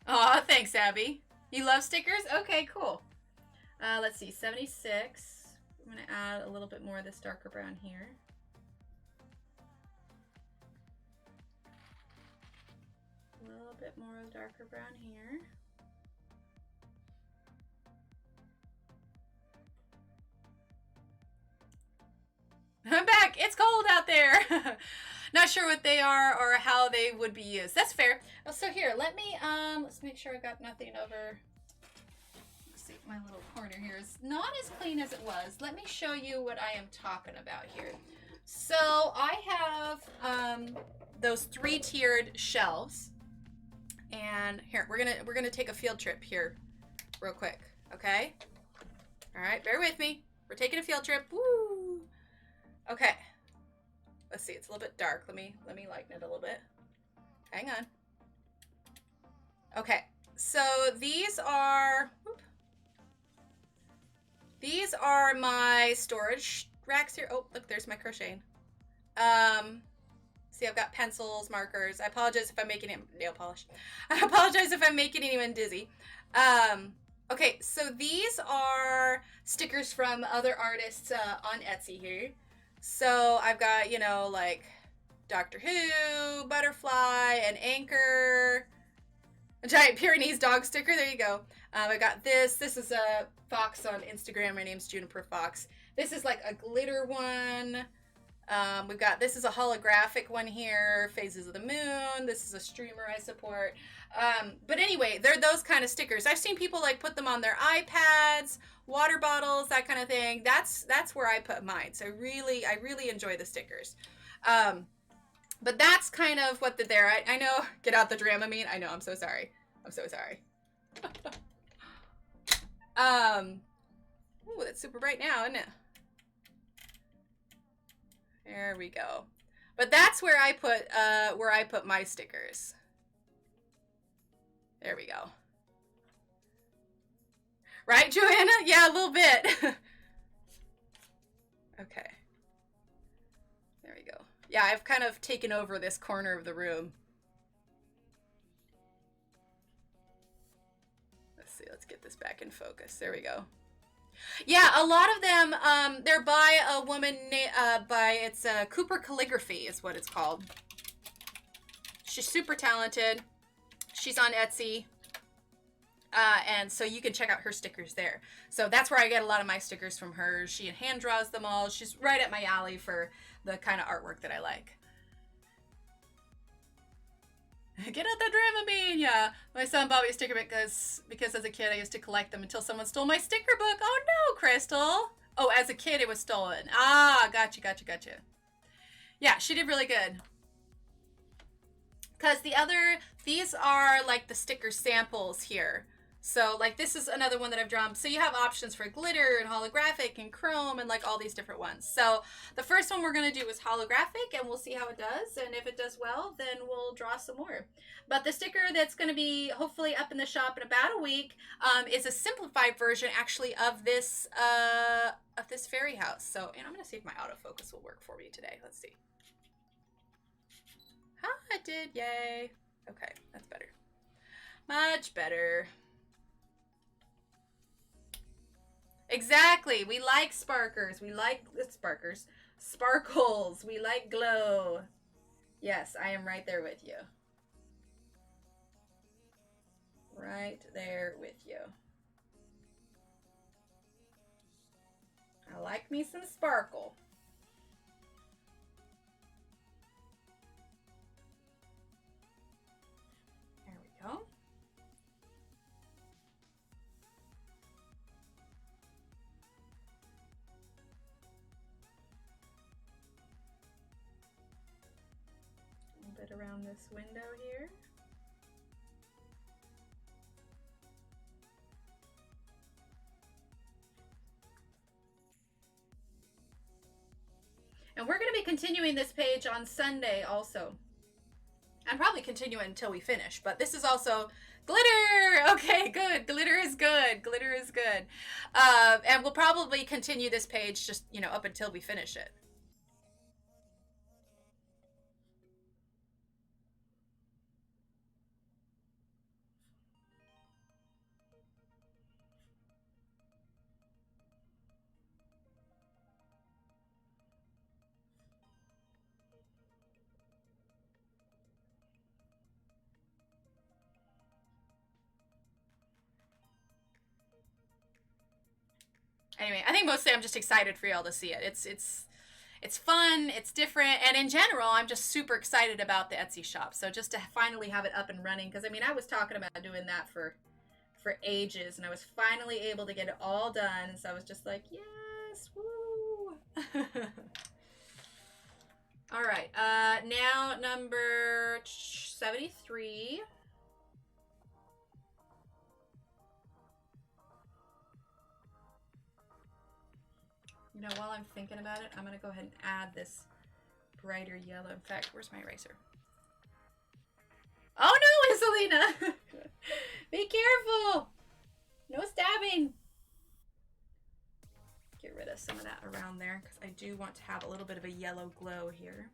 Aw, thanks, Abby. You love stickers? Okay, cool. Let's see, 76. I'm going to add a little bit more of this darker brown here. A little bit more of the darker brown here. I'm back. It's cold out there. Not sure what they are or how they would be used. That's fair. Oh, so here, let me, let's make sure I got nothing over. Let's see, my little corner here is not as clean as it was. Let me show you what I am talking about here. So I have those 3-tiered shelves. And here, we're gonna take a field trip here real quick, okay? All right, bear with me. We're taking a field trip. Woo! Okay. Let's see, it's a little bit dark. Let me lighten it a little bit. Hang on. Okay, so these are my storage racks here. Oh, look, there's my crocheting. See, I've got pencils, markers. I apologize if I'm making it nail polish. I apologize if I'm making anyone dizzy. Okay, so these are stickers from other artists on Etsy here. So I've got, you know, like Doctor Who, Butterfly, an Anchor, a giant Pyrenees dog sticker. There you go. I got this. This is a Fox on Instagram. My name's Juniper Fox. This is like a glitter one. We've got, this is a holographic one here, Phases of the Moon. This is a streamer I support. But anyway, they're those kind of stickers. I've seen people like put them on their iPads, water bottles, that kind of thing. That's where I put mine. So I really enjoy the stickers. But that's kind of what they're, I know, get out the Dramamine. I know, I'm so sorry. I'm so sorry. Ooh, that's super bright now, isn't it? There we go. But that's where I put my stickers. There we go. Right, Joanna? Yeah, a little bit. Okay. There we go. Yeah, I've kind of taken over this corner of the room. Let's see, let's get this back in focus. There we go. Yeah, a lot of them, they're by a woman, it's Cooper Calligraphy is what it's called. She's super talented. She's on Etsy. And so you can check out her stickers there. So that's where I get a lot of my stickers from her. She hand draws them all. She's right at my alley for the kind of artwork that I like. Get out that Dramamine, yeah. My son bought me a sticker because as a kid I used to collect them until someone stole my sticker book. Oh no, Crystal. Oh, as a kid it was stolen. Ah, gotcha. Yeah, she did really good. Because these are like the sticker samples here. So like this is another one that I've drawn. So you have options for glitter and holographic and chrome and like all these different ones. So the first one we're going to do is holographic and we'll see how it does. And if it does well, then we'll draw some more. But the sticker that's going to be hopefully up in the shop in about a week is a simplified version actually of this fairy house. So, and I'm going to see if my autofocus will work for me today. Let's see. It did, yay. Okay, that's better. Much better. Exactly, we like sparkers. We like sparkles. We like glow. Yes, I am right there with you. Right there with you. I like me some sparkle. Go. A little bit around this window here. And we're going to be continuing this page on Sunday also. and probably continue it until we finish. But this is also glitter. Okay, good. Glitter is good. Glitter is good. And we'll probably continue this page just, you know, up until we finish it. Anyway, I think mostly I'm just excited for y'all to see it. It's fun, it's different, and in general, I'm just super excited about the Etsy shop. So just to finally have it up and running, because I mean, I was talking about doing that for ages, and I was finally able to get it all done. So I was just like, yes, woo! All right, now number 73. You know, while I'm thinking about it, I'm going to go ahead and add this brighter yellow. In fact, where's my eraser? Oh no, Isolina! Be careful! No stabbing! Get rid of some of that around there, because I do want to have a little bit of a yellow glow here.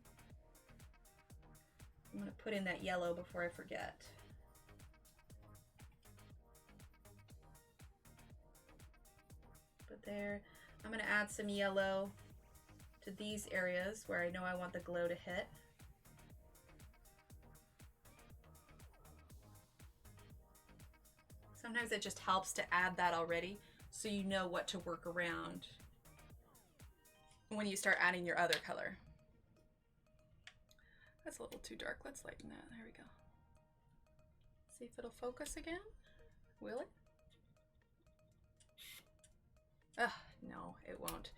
I'm going to put in that yellow before I forget. But there. I'm going to add some yellow to these areas where I know I want the glow to hit. Sometimes it just helps to add that already so you know what to work around when you start adding your other color. That's a little too dark. Let's lighten that. There we go. See if it'll focus again. Will it? Ugh, no, it won't.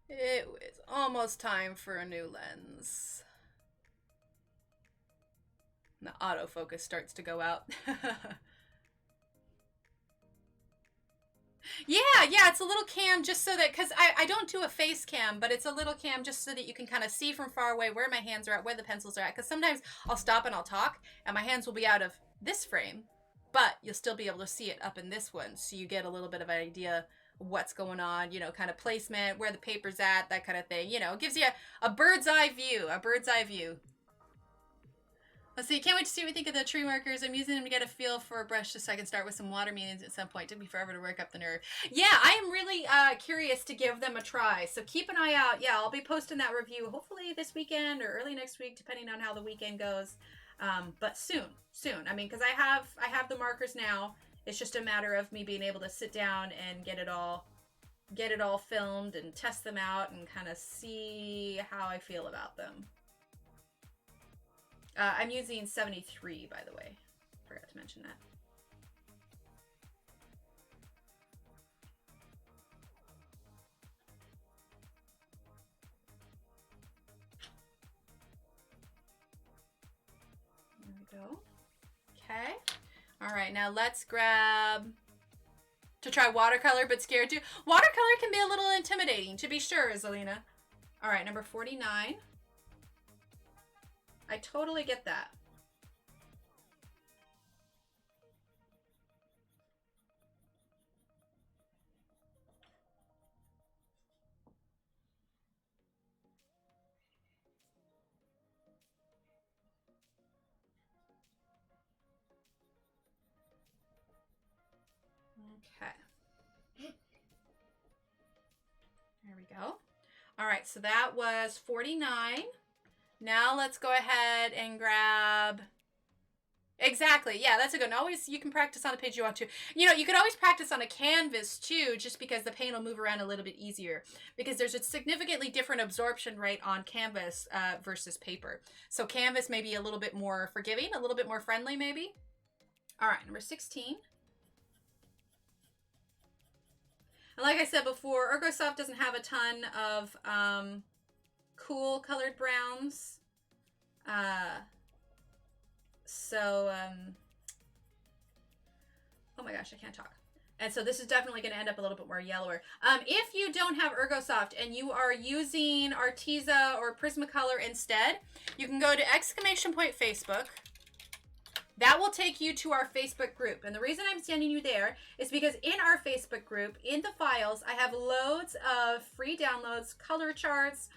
It's almost time for a new lens. The autofocus starts to go out. Yeah, it's a little cam just so that, because I don't do a face cam, but it's a little cam just so that you can kind of see from far away where my hands are at, where the pencils are at, because sometimes I'll stop and I'll talk, and my hands will be out of this frame, but you'll still be able to see it up in this one, so you get a little bit of an idea what's going on, you know, kind of placement, where the paper's at, that kind of thing. You know, it gives you a bird's eye view, Let's see, can't wait to see what you think of the tree markers. I'm using them to get a feel for a brush just so I can start with some water mediums at some point. It took me forever to work up the nerve. Yeah, I am really curious to give them a try. So keep an eye out. Yeah, I'll be posting that review hopefully this weekend or early next week, depending on how the weekend goes. But soon. I mean, because I have the markers now. It's just a matter of me being able to sit down and get it all filmed and test them out and kind of see how I feel about them. I'm using 73, by the way. Forgot to mention that. There we go. Okay. All right, now let's grab to try watercolor, but scared to. Watercolor can be a little intimidating, to be sure, Zelina. All right, number 49. I totally get that. Okay. There we go. All right, so that was 49. Now let's go ahead and grab... Exactly. Yeah, that's a good one. Always, you can practice on the page you want to. You know, you could always practice on a canvas too, just because the paint will move around a little bit easier. Because there's a significantly different absorption rate on canvas versus paper. So canvas may be a little bit more forgiving, a little bit more friendly maybe. All right, number 16. And like I said before, Ergosoft doesn't have a ton of cool colored browns. Oh my gosh, I can't talk. And so this is definitely going to end up a little bit more yellower. If you don't have Ergosoft and you are using Arteza or Prismacolor instead, you can go to ! Facebook that will take you to our Facebook group. And the reason I'm sending you there is because in our Facebook group, in the files, I have loads of free downloads, color charts,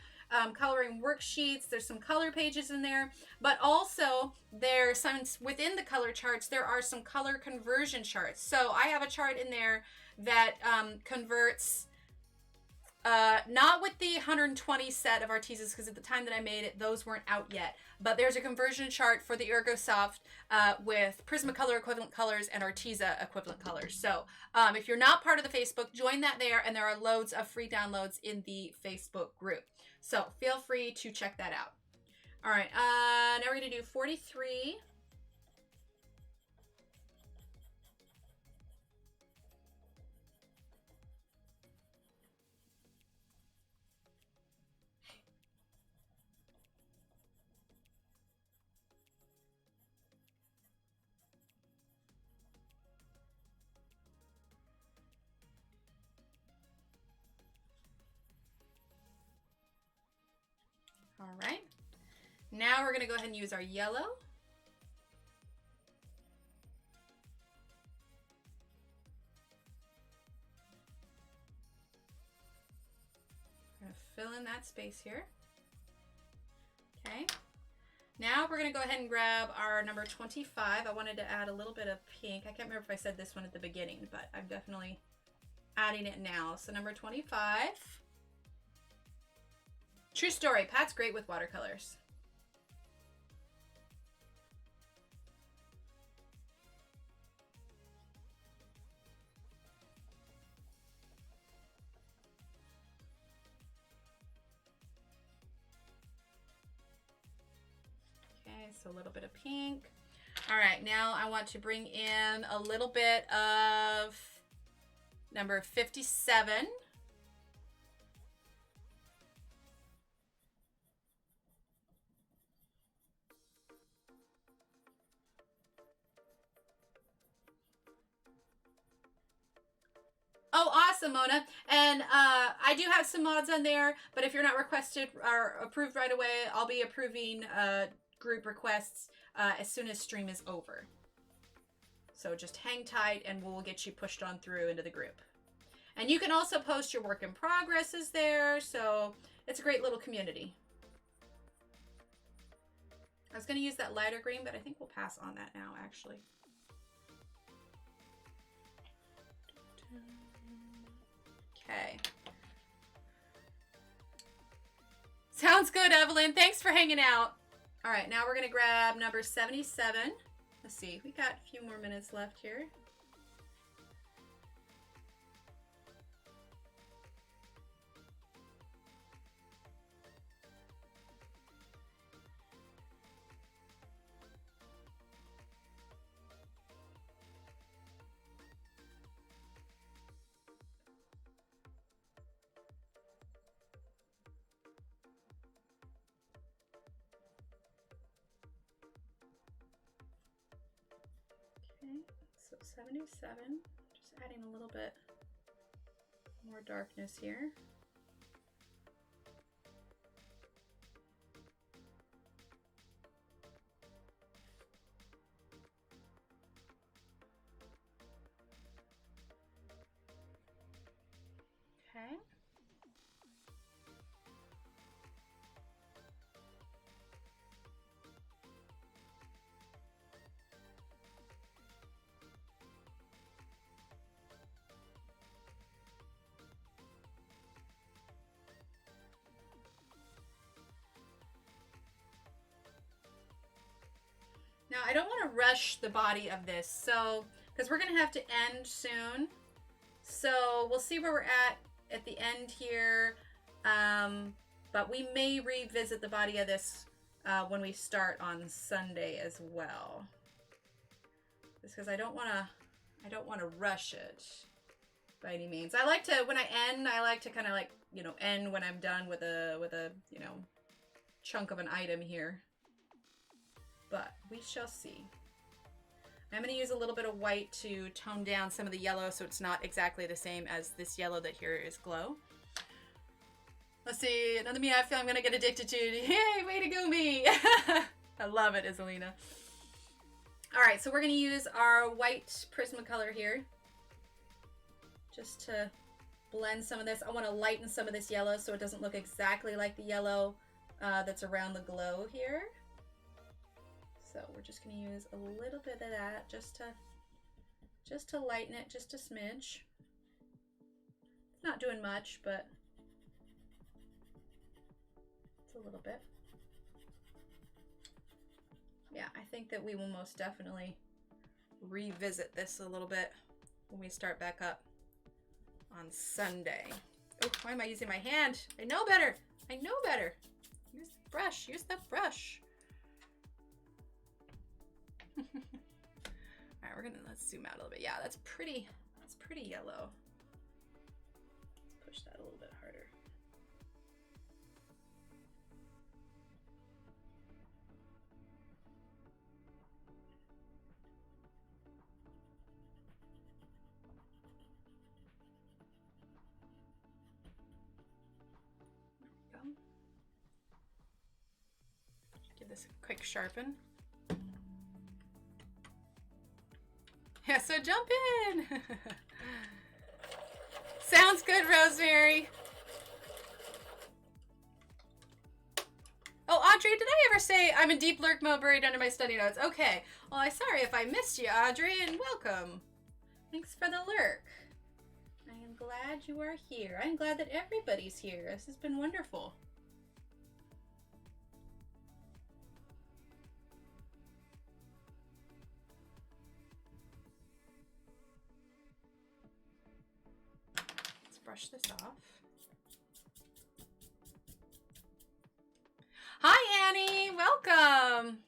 coloring worksheets. There's some color pages in there, but also there's some within the color charts, there are some color conversion charts. So I have a chart in there that converts not with the 120 set of Artisas, because at the time that I made it, those weren't out yet. But there's a conversion chart for the Ergosoft with Prismacolor equivalent colors and Artisa equivalent colors. So if you're not part of the Facebook, join that there, and there are loads of free downloads in the Facebook group. So feel free to check that out. All right, now we're going to do 43. All right, now we're going to go ahead and use our yellow. I'm going to fill in that space here. Okay, now we're going to go ahead and grab our number 25. I wanted to add a little bit of pink. I can't remember if I said this one at the beginning, but I'm definitely adding it now. So number 25. True story, Pat's great with watercolors. Okay, so a little bit of pink. All right, now I want to bring in a little bit of number 57. Oh, awesome, Mona. And I do have some mods on there, but if you're not requested or approved right away, I'll be approving group requests as soon as stream is over. So just hang tight and we'll get you pushed on through into the group. And you can also post your work in progresses there, so it's a great little community. I was going to use that lighter green, but I think we'll pass on that now, actually. Okay. Sounds good, Evelyn. Thanks for hanging out. All right, now we're going to grab number 77. Let's see. We got a few more minutes left here. Okay, so 77, just adding a little bit more darkness here. Okay. Now, I don't want to rush the body of this, so, because we're going to have to end soon. So we'll see where we're at the end here. But we may revisit the body of this when we start on Sunday as well. Just because I don't want to rush it by any means. I like to, when I end, I like to kind of like, you know, end when I'm done with a, you know, chunk of an item here. But we shall see. I'm going to use a little bit of white to tone down some of the yellow so it's not exactly the same as this yellow that here is glow. Let's see, another me I feel I'm going to get addicted to. Yay, way to go me! I love it, Iselina. All right, so we're going to use our white Prismacolor here just to blend some of this. I want to lighten some of this yellow so it doesn't look exactly like the yellow that's around the glow here. So we're just going to use a little bit of that just to lighten it just a smidge. It's not doing much, but it's a little bit. Yeah, I think that we will most definitely revisit this a little bit when we start back up on Sunday. Oh, why am I using my hand? I know better. I know better. Use the brush. Use the brush. All right, let's zoom out a little bit. Yeah, that's pretty yellow. Let's push that a little bit harder. There we go. Give this a quick sharpen. Yeah, so jump in. Sounds good, Rosemary. Oh, Audrey, did I ever say I'm in deep lurk mode buried under my study notes? Okay. Well, I'm sorry if I missed you, Audrey, and welcome. Thanks for the lurk. I am glad you are here. I'm glad that everybody's here. This has been wonderful. Brush this off. Hi, Annie. Welcome.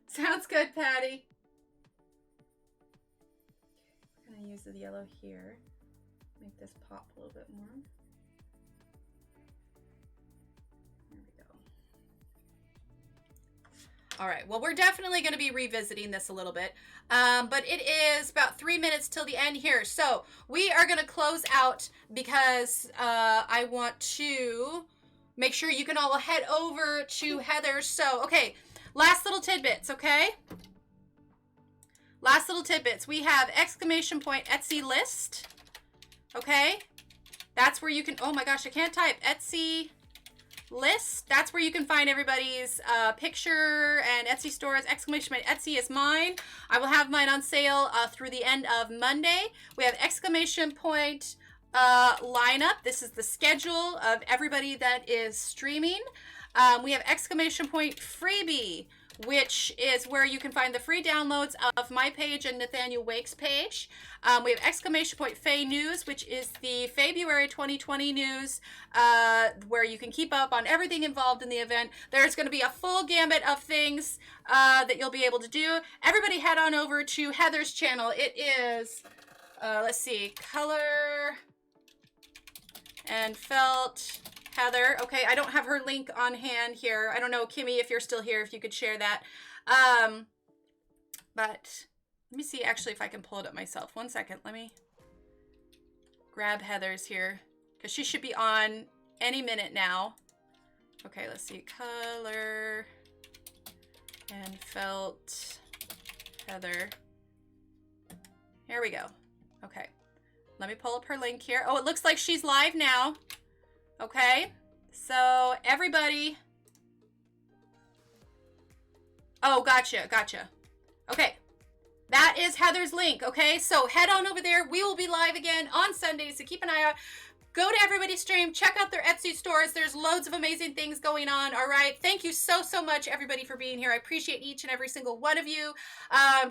Sounds good, Patty. I'm going to use the yellow here. Make this pop a little bit more. There we go. All right. Well, we're definitely going to be revisiting this a little bit. But it is about 3 minutes till the end here. So we are going to close out because I want to make sure you can all head over to Heather's. So, okay, last little tidbits, okay? Last little tidbits. We have ! Etsy list, okay? That's where you can, oh my gosh, I can't type. Etsy list. That's where you can find everybody's picture and Etsy stores. ! Etsy is mine. I will have mine on sale through the end of Monday. We have ! Lineup. This is the schedule of everybody that is streaming. We have ! Freebie, which is where you can find the free downloads of my page and Nathaniel Wake's page. We have ! Fae News, which is the February 2020 news, where you can keep up on everything involved in the event. There's going to be a full gamut of things that you'll be able to do. Everybody head on over to Heather's channel. It is, let's see, Color and Felt Heather. Okay, I don't have her link on hand here. I don't know, Kimmy, if you're still here, if you could share that. But let me see actually if I can pull it up myself. 1 second. Let me grab Heather's here because she should be on any minute now. Okay, let's see. Color and Felt Heather. Here we go. Okay. Let me pull up her link here. Oh, it looks like she's live now. Okay. So everybody. Oh, gotcha. Okay. That is Heather's link. Okay. So head on over there. We will be live again on Sunday. So keep an eye out. Go to everybody's stream. Check out their Etsy stores. There's loads of amazing things going on. All right. Thank you so much, everybody, for being here. I appreciate each and every single one of you.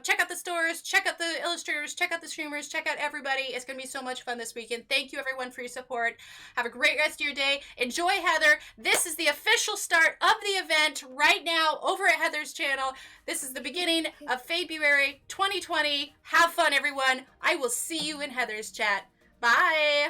Check out the stores. Check out the illustrators. Check out the streamers. Check out everybody. It's going to be so much fun this weekend. Thank you, everyone, for your support. Have a great rest of your day. Enjoy Heather. This is the official start of the event right now over at Heather's channel. This is the beginning of February 2020. Have fun, everyone. I will see you in Heather's chat. Bye.